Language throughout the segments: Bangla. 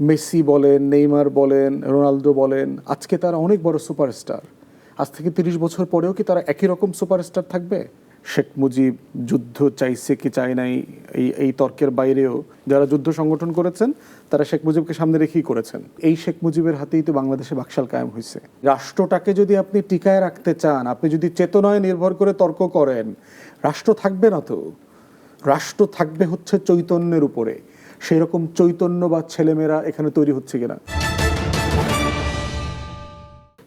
মেসি বলেন, নেইমার বলেন, রোনালদো বলেন, আজকে তারা অনেক বড় সুপারস্টার। আজ থেকে 30 বছর পরেও কি তারা একই রকম সুপারস্টার থাকবে? শেখ মুজিব যুদ্ধ চাইছে কি চায় নাই, এই তর্কের বাইরেও যারা যুদ্ধ সংগঠন করেছেন তারা শেখ মুজিবকে সামনে রেখেই করেছেন। এই শেখ মুজিবের হাতেই তো বাংলাদেশে বাকশাল কায়েম হয়েছে। রাষ্ট্রটাকে যদি আপনি টিকায় রাখতে চান, আপনি যদি চেতনায় নির্ভর করে তর্ক করেন, রাষ্ট্র থাকবে না তো। রাষ্ট্র থাকবে হচ্ছে চৈতন্যের উপরে। সেই রকম চৈতন্য বা ছেলেমেয়েরা এখানে তৈরি হচ্ছে কিনা।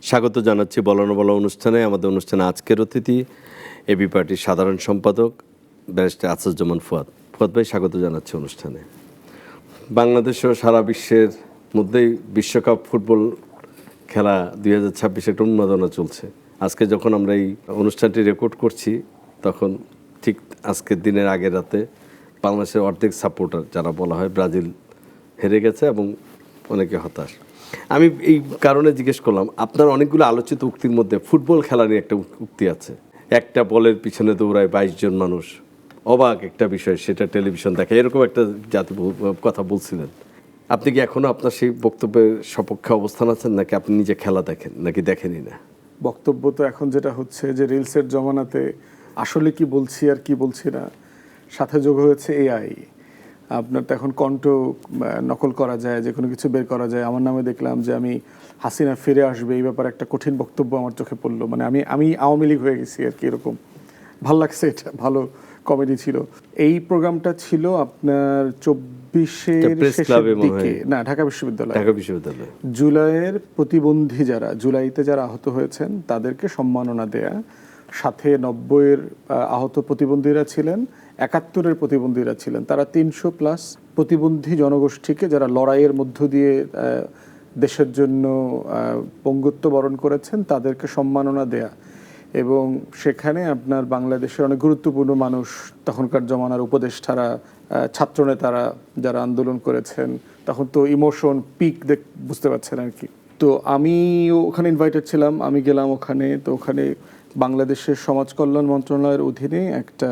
স্বাগত জানাচ্ছি বলানো বলা অনুষ্ঠানে। আমাদের অনুষ্ঠানে আজকের অতিথি এবি পার্টির সাধারণ সম্পাদক ব্যারিস্টার আসাদুজ্জামান ফুয়াদ। ফুয়াদ ভাই, স্বাগত জানাচ্ছি অনুষ্ঠানে। বাংলাদেশও সারা বিশ্বের মধ্যেই বিশ্বকাপ ফুটবল খেলা 2026 একটা উন্মাদনা চলছে। আজকে যখন আমরা এই অনুষ্ঠানটি রেকর্ড করছি তখন ঠিক আজকের দিনের আগের রাতে বাংলাদেশের অর্ধেক সাপোর্টার যারা বলা হয় ব্রাজিল হেরে গেছে এবং অনেকে হতাশ। আমি এই কারণে জিজ্ঞেস করলাম, আপনার অনেকগুলো আলোচিত উক্তির মধ্যে ফুটবল খেলা নিয়ে একটা উক্তি আছে, একটা বলের পিছনে দৌড়ায় 22 জন মানুষ, অবাক একটা বিষয়, সেটা টেলিভিশন দেখে, এরকম একটা কথা বলছিলেন। আপনি কি এখনও আপনার সেই বক্তব্যের সপক্ষে অবস্থান আছেন, নাকি আপনি নিজে খেলা দেখেন, নাকি দেখেনই না? বক্তব্য তো এখন যেটা হচ্ছে যে রিলসের জমানাতে আসলে কি বলছি আর কি বলছি না, সাথে যোগ হয়েছে এআই। আপনার তো এখন কণ্ঠ নকল করা যায়, যে কোনো কিছু বের করা যায়। আমার নামে দেখলাম যে আমি হাসিনা ফিরে আসবে, এই ব্যাপারে একটা কঠিন বক্তব্য আমার চোখে পড়লো। মানে আমি আওয়ামী লীগ হয়ে গেছি আর কি, এরকম ভাল লাগছে। এটা ভালো কমেডি ছিল। এই প্রোগ্রামটা ছিল আপনার 24-এর শেষের দিকে, না ঢাকা বিশ্ববিদ্যালয় জুলাইয়ের প্রতিবন্ধী যারা জুলাইতে যারা আহত হয়েছেন তাদেরকে সম্মাননা দেয়া, সাথে 90-এর আহত প্রতিবন্ধীরা ছিলেন, 71-এর প্রতিবন্ধীরা ছিলেন। তারা 300+ প্রতিবন্ধী জনগোষ্ঠীকে যারা লড়াইয়ের মধ্য দিয়ে দেশের জন্য পঙ্গুত্ব বরণ করেছেন তাদেরকে সম্মাননা দেয়া। এবং সেখানে আপনার বাংলাদেশের অনেক গুরুত্বপূর্ণ মানুষ, তখনকার জমানার উপদেষ্টারা, ছাত্রনেতারা যারা আন্দোলন করেছেন, তখন তো ইমোশন পিক বুঝতে পারছেন আর কি। তো আমি ওখানে ইনভাইটেড ছিলাম, আমি গেলাম ওখানে। তো ওখানে বাংলাদেশের সমাজ কল্যাণ মন্ত্রণালয়ের অধীনে একটা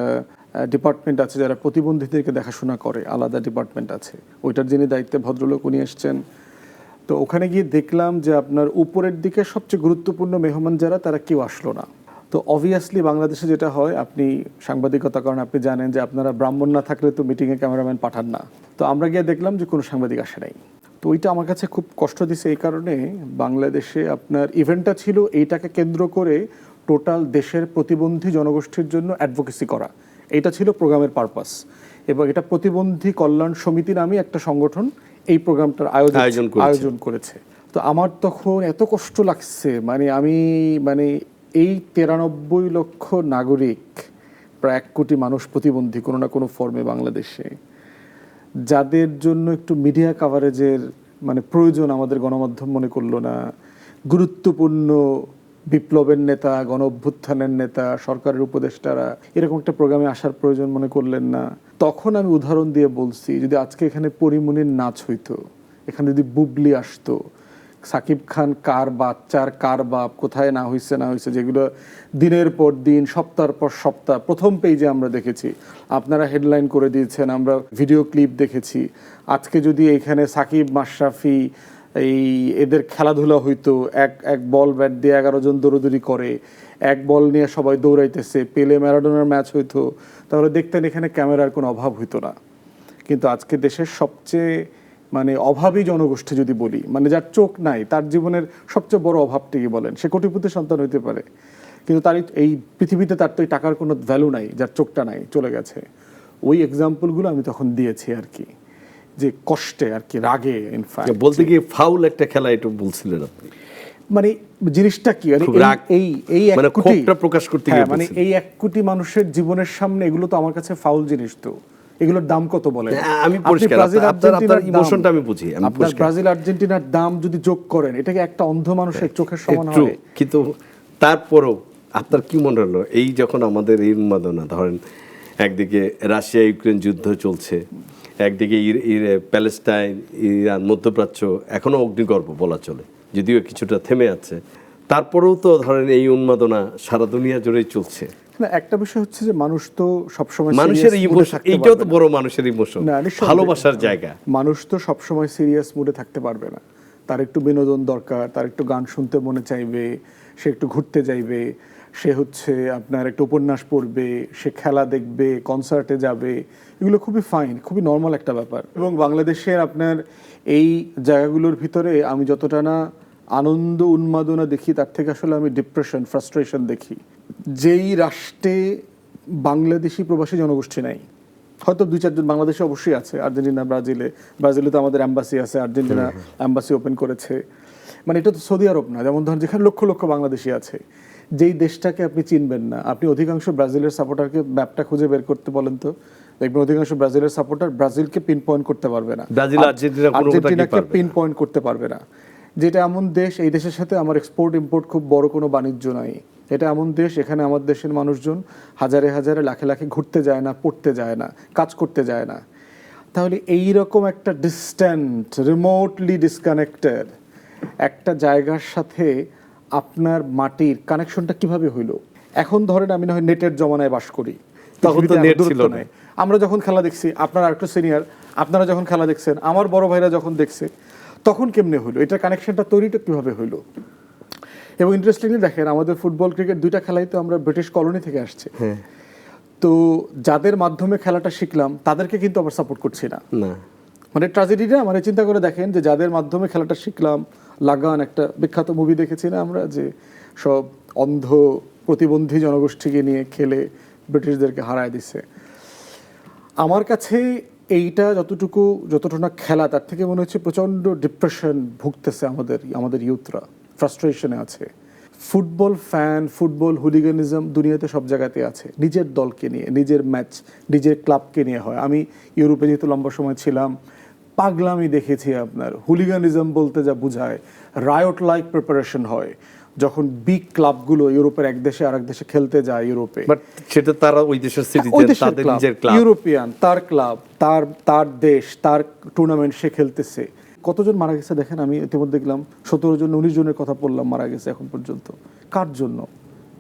ডিপার্টমেন্ট আছে যারা প্রতিবন্ধীদেরকে দেখাশোনা করে, আলাদা ডিপার্টমেন্ট আছে। ওইটার যিনি দায়িত্বে ভদ্রলোক উনি এসছেন। তো ওখানে গিয়ে দেখলাম যে আপনার উপরের দিকে সবচেয়ে গুরুত্বপূর্ণ মেহমান যারা, তারা কেউ আসলো না। তো অবভিয়াসলি বাংলাদেশে যেটা হয়, আপনি সাংবাদিকতা করেন, আপনি জানেন যে আপনারা ব্রাহ্মণ না থাকলে তো মিটিংয়ে ক্যামেরাম্যান পাঠান না। তো আমরা গিয়ে দেখলাম যে কোনো সাংবাদিক আসে নাই। তো ওইটা আমার কাছে খুব কষ্ট দিছে। এই কারণে বাংলাদেশে আপনার ইভেন্টটা ছিল এইটাকে কেন্দ্র করে টোটাল দেশের প্রতিবন্ধী জনগোষ্ঠীর জন্য অ্যাডভোকেসি করা, এটা ছিল প্রোগ্রামের পারপাস। এবং এটা প্রতিবন্ধী কল্যাণ সমিতি নামে একটা সংগঠন এই প্রোগ্রামটার আয়োজন করেছে। তো আমার তখন এত কষ্ট লাগছে, আমি এই 93 লক্ষ নাগরিক, প্রায় 1 কোটি মানুষ প্রতিবন্ধী কোনো না কোনো ফর্মে বাংলাদেশে, যাদের জন্য একটু মিডিয়া কাভারেজের প্রয়োজন আমাদের গণমাধ্যম মনে করলো না। গুরুত্বপূর্ণ বিপ্লবের নেতা, গণ অভ্যুত্থানের নেতা, সরকারের উপদেষ্টারা এরকম একটা প্রোগ্রামে আসার প্রয়োজন মনে করলেন না। তখন আমি উদাহরণ দিয়ে বলছি, যদি আজকে এখানে পরিমণির নাচ হইতো, এখানে যদি বুবলি আসতো, সাকিব খান কার বাচ্চার কার বাপ, কোথায় না হয়েছে, যেগুলো দিনের পর দিন, সপ্তাহের পর সপ্তাহ প্রথম পেজে আমরা দেখেছি, আপনারা হেডলাইন করে দিয়েছেন, আমরা ভিডিও ক্লিপ দেখেছি। আজকে যদি এখানে সাকিব, মাশরাফি, এদের খেলাধুলা হইতো, এক বল ব্যাট দিয়ে 11 জন দৌড়দৌড়ি করে, এক বল নিয়ে সবাই দৌড়াইতেছে, পেলে ম্যারাডোনার ম্যাচ হইতো, তাহলে দেখতেন এখানে ক্যামেরার কোনো অভাব হইতো না। কিন্তু আজকে দেশের সবচেয়ে অভাবী জনগোষ্ঠী যদি বলি, যার চোখ নাই, তার জীবনের সবচেয়ে বড় অভাবটি কি বলেন? সে কোটিপতি সন্তান হইতে পারে, কিন্তু তার এই পৃথিবীতে তার তো এই টাকার কোনো ভ্যালু নাই, যার চোখটা নাই, চলে গেছে। ওই এক্সাম্পলগুলো আমি তখন দিয়েছি আর কি, যে কষ্টে আর কি, রাগে। ইনফ্যাক্ট বলতে গিয়ে ফাউল একটা খেলা এটা বলছিলেন আপনি, জিনিসটা কি এই প্রকাশ করতে গিয়ে এই 1 কোটি মানুষের জীবনের সামনে এগুলো তো আমার কাছে ফাউল জিনিস। তো এগুলোর দাম কত বলেন? আমি ইমোশনটা আমি বুঝি। আপনার ব্রাজিল আর্জেন্টিনার দাম যদি যোগ করেন, এটাকে একটা অন্ধ মানুষের চোখের সমান হয়। কিন্তু তারপরও আপনার কি মনে হলো, এই যখন আমাদের এই উন্মাদনা, ধরেন একদিকে রাশিয়া ইউক্রেন যুদ্ধ চলছে, একদিকে প্যালেস্টাইন, ইরান, মধ্যপ্রাচ্য এখনো অগ্নিগর্ভ বলা চলে, যদিও কিছুটা থেমে আছে, তারপরেও তো ধরেন এই উন্মাদনা সারা দুনিয়া জুড়েই চলছে। না, একটা বিষয় হচ্ছে যে মানুষ তো সবসময় মানুষের serious mood এ ইমোশন, থাকতে এইটাও পারবে তো না। বড় মানুষের ইমোশন, না, নিঃসন্দেহে। ভালোবাসার জায়গা। মানুষ তো সবসময় সিরিয়াস মুডে থাকতে পারবে না, তার একটু বিনোদন দরকার, তার একটু গান শুনতে মনে চাইবে, সে একটু ঘুরতে যাইবে, সে হচ্ছে আপনার একটু উপন্যাস পড়বে, সে খেলা দেখবে, কনসার্টে যাবে, এগুলো খুবই ফাইন, খুবই নর্মাল একটা ব্যাপার। এবং বাংলাদেশের আপনার এই জায়গাগুলোর ভিতরে আমি যতটা না আনন্দ উন্মাদনা দেখি, তার থেকে আসলে আমি ডিপ্রেশন, ফ্রাস্ট্রেশন দেখি। যেই রাষ্ট্রে বাংলাদেশি প্রবাসী জনগোষ্ঠী নাই, হয়তো 2-4 জন বাংলাদেশে অবশ্যই আছে, আর্জেন্টিনা, ব্রাজিলে তো আমাদের অ্যাম্বাসি আছে, আর্জেন্টিনা অ্যাম্বাসি ওপেন করেছে, মানে এটা তো সৌদি আরব না, যেমন ধরেন যেখানে লক্ষ লক্ষ বাংলাদেশি আছে। যেই দেশটাকে আপনি চিনবেন না, আপনি অধিকাংশ ব্রাজিলের সাপোর্টারকে ম্যাপটা খুঁজে বের করতে বলেন তো, দেখবেন অধিকাংশ ব্রাজিলের সাপোর্টার ব্রাজিলকে পিন পয়েন্ট করতে পারবে না, ব্রাজিল আর্জেন্টিনাকে পিন পয়েন্ট করতে পারবে না। যেটা এমন দেশ, এই দেশের সাথে আমার এক্সপোর্ট ইম্পোর্ট খুব বড় কোনো বাণিজ্য নাই। এটা এমন দেশ, এখানে আমার দেশের মানুষজন হাজারে হাজারে লাখে লাখে ঘুরতে যায় না, পড়তে যায় না, কাজ করতে যায় না। তাহলে এই রকম একটা ডিস্ট্যান্ট, রিমোটলি ডিসকানেক্টেড একটা জায়গার সাথে আপনার মাটির কানেকশনটা কিভাবে হইলো? এখন ধরেন আমি না হয় নেটের জমানায় বাস করি, তখন তো পৃথিবীতে নেট এত ছিল দূরত্ব না। নাই। আমরা যখন খেলা দেখছি, আপনারা আরেকটু সিনিয়র, আপনারা যখন খেলা দেখছেন, আমার বড় ভাইরা যখন দেখছে, তখন কেমনে হইলো? এটার কানেকশনটা তৈরিটা কিভাবে হইলো? এবং ইন্টারেস্টিংলি দেখেন, আমাদের ফুটবল ক্রিকেট দুইটা খেলাই তো আমরা ব্রিটিশ কলোনি থেকে আসছে। তো যাদের মাধ্যমে খেলাটা শিখলাম তাদেরকে কিন্তু আবার সাপোর্ট করছি না। মানে ট্র্যাজেডিটা মানে চিন্তা করে দেখেন যে যাদের মাধ্যমে খেলাটা শিখলাম, লাগান একটা বিখ্যাত মুভি দেখেছি না আমরা, যে সব অন্ধ প্রতিবন্ধী জনগোষ্ঠীকে নিয়ে খেলে ব্রিটিশদেরকে হারায় দিছে। আমার কাছে এইটা যতটুকু না খেলা, তার থেকে মনে হচ্ছে প্রচণ্ড ডিপ্রেশন ভুগতেছে আমাদের ইউথরা, ফ্রাস্ট্রেশনে আছে। ফুটবল ফ্যান, ফুটবল হুলিগানিজম দুনিয়াতে সব জায়গাতে আছে, নিজের দলকে নিয়ে, নিজের ম্যাচ, নিজের ক্লাবকে নিয়ে হয়। আমি ইউরোপে যেহেতু লম্বা সময় ছিলাম, পাগলামি দেখেছি আপনার। হুলিগানিজম বলতে যা বোঝায়, রায়ট লাইক প্রিপারেশন হয় যখন বিগ ক্লাবগুলো ইউরোপের এক দেশে আরেক দেশে খেলতে যায় ইউরোপে, বাট সেটা তারা ওই দেশের সিটিজেন, তাদের নিজের ক্লাব, ইউরোপিয়ান, তার ক্লাব, তার দেশ, তার টুর্নামেন্ট সে খেলতেছে। কতজন মারা গেছে দেখেন, আমি ইতিমধ্যে দেখলাম 17 জন 19 জনের কথা বললাম মারা গেছে এখন পর্যন্ত। কার জন্য,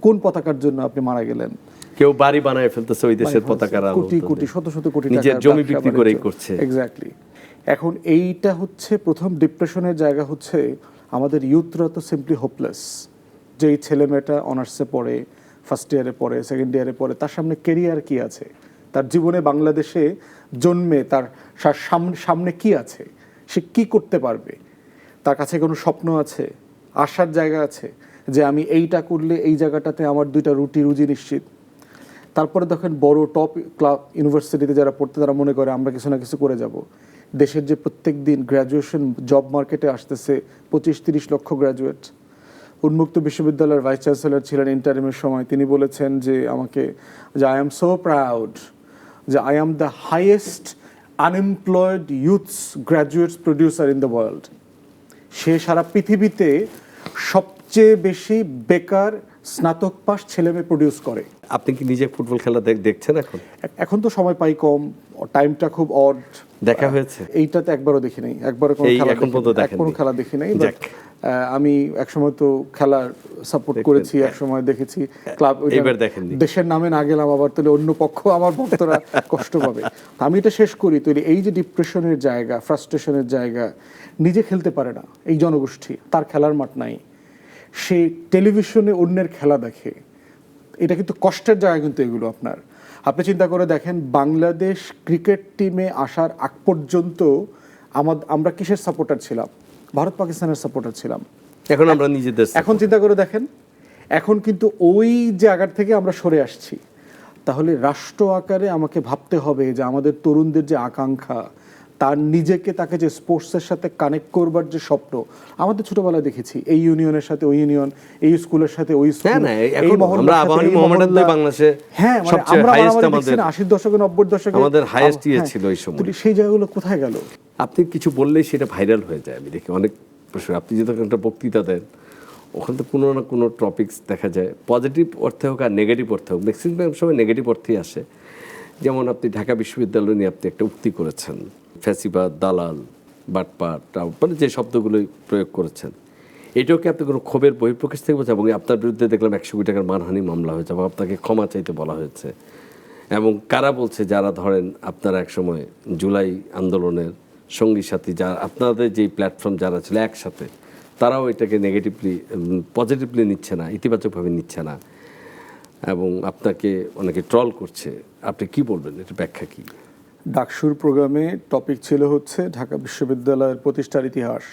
কোন পতাকার জন্য আপনি মারা গেলেন? কেউ বাড়ি বানায় ফেলতেছে ওই দেশের পতাকার আলো, কোটি কোটি শত শত কোটি টাকা নিজের জমি বিক্রি করেই করছে। এক্স্যাক্টলি। এখন এইটা হচ্ছে প্রথম ডিপ্রেশনের জায়গা, হচ্ছে আমাদের ইউথরা তো সিম্পলি হোপলেস। যেই ছেলে মেয়েটা অনার্সে পড়ে, ফার্স্ট ইয়ারে পড়ে, সেকেন্ড ইয়ারে পড়ে, তার সামনে কেরিয়ার কি আছে? তার জীবনে বাংলাদেশে জন্মে তার সামনে কি আছে? সে কি করতে পারবে? তার কাছে কোনো স্বপ্ন আছে, আশার জায়গা আছে যে আমি এইটা করলে এই জায়গাটাতে আমার 2টা রুজি নিশ্চিত। তারপরে দেখেন বড় টপ ক্লাব ইউনিভার্সিটিতে যারা পড়তে, তারা মনে করে আমরা কিছু না কিছু করে যাব। দেশের যে প্রত্যেক দিন গ্র্যাজুয়েশন জব মার্কেটে আসতেছে 25-30 লক্ষ গ্র্যাজুয়েট। উন্মুক্ত বিশ্ববিদ্যালয়ের ভাইস চ্যান্সেলর ছিলেন ইন্টারিমের সময়, তিনি বলেছেন যে আমাকে, যে আই এম সো প্রাউড যে I am the highest unemployed youths graduates producer in the world. সে সারা পৃথিবীতে সবচেয়ে বেশি বেকার স্নাতক পাস ছেলে মেয়ে প্রডিউস করে। আপনি কি নিজে ফুটবল খেলা দেখছেন এখন? এখন তো সময় পাই কম, টাইমটা খুব অড। দেখা হয়েছে? এইটাতে একবারও দেখি নাই, একবারও কোনো খেলা দেখি নাই। আমি একসময় তো খেলার সাপোর্ট করেছি, একসময় দেখেছি ক্লাব, দেশের নামে না গেলাম আবার তাহলে অন্য পক্ষ আমার ভক্তরা কষ্ট পাবে। আমি এটা শেষ করি তৈরি, এই যে ডিপ্রেশনের জায়গা, ফ্রাস্ট্রেশনের জায়গা, নিজে খেলতে পারে না এই জনগোষ্ঠী, তার খেলার মাঠ নাই, সে টেলিভিশনে অন্যের খেলা দেখে। এটা কিন্তু কষ্টের জায়গা কিন্তু এগুলো আপনার। আপনি চিন্তা করে দেখেন, বাংলাদেশ ক্রিকেট টিমে আসার আগ পর্যন্ত আমরা কিসের সাপোর্টার ছিলাম? ভারত পাকিস্তানের সাপোর্টার ছিলাম। এখন আমরা নিজেদের, এখন চিন্তা করে দেখেন, এখন কিন্তু ওই জায়গার থেকে আমরা সরে আসছি। তাহলে রাষ্ট্র আকারে আমাকে ভাবতে হবে যে আমাদের তরুণদের যে আকাঙ্ক্ষা, তার নিজেকে, তাকে যে স্পোর্টসের সাথে কানেক্ট করবার যে স্বপ্ন, আমাদের ছোটবেলায় দেখেছি এই ইউনিয়নের সাথে ওই ইউনিয়ন, এই স্কুলের সাথে ওই স্কুল, এই মহল্লার সাথে এই মহল্লা। হ্যাঁ, মানে আমরা 80 দশকে 90 দশকে আমাদের হাইয়েস্ট ইয়ে ছিল ওই সময়। সেই জায়গাগুলো কোথায় গেল? আপনি কিছু বললেই সেটা ভাইরাল হয়ে যায়। আমি দেখি অনেক প্রশ্ন, আপনি যখন একটা বক্তৃতা দেন ওখানে তো কোনো না কোনো টপিকস দেখা যায়, পজিটিভ অর্থে হোক আর নেগেটিভ অর্থে হোক, ম্যাক্সিমাম সময় নেগেটিভ অর্থেই আসে। যেমন আপনি ঢাকা বিশ্ববিদ্যালয় নিয়ে আপনি একটা উক্তি করেছেন, ফ্যাসিবাদ, দালাল, বাটপাট, মানে যে শব্দগুলোই প্রয়োগ করেছেন, এটাও কি আপনি কোনো ক্ষোভের বহিঃপ্রকাশ থেকে বলছেন? এবং আপনার বিরুদ্ধে দেখলাম 100 কোটি টাকার মানহানি মামলা হয়েছে এবং আপনাকে ক্ষমা চাইতে বলা হয়েছে, এবং কারা বলছে? যারা ধরেন আপনারা একসময় জুলাই আন্দোলনের সঙ্গী সাথী, যারা আপনাদের যেই প্ল্যাটফর্ম যারা ছিল একসাথে, তারাও এটাকে নেগেটিভলি পজিটিভলি নিচ্ছে না, ইতিবাচকভাবে নিচ্ছে না, এবং আপনাকে অনেকে ট্রল করছে। আপনি কি বলবেন, এটা ব্যাখ্যা কি? ডাকসুর প্রোগ্রামে টপিক ছিল হচ্ছে ঢাকা বিশ্ববিদ্যালয়ের প্রতিষ্ঠার ইতিহাস,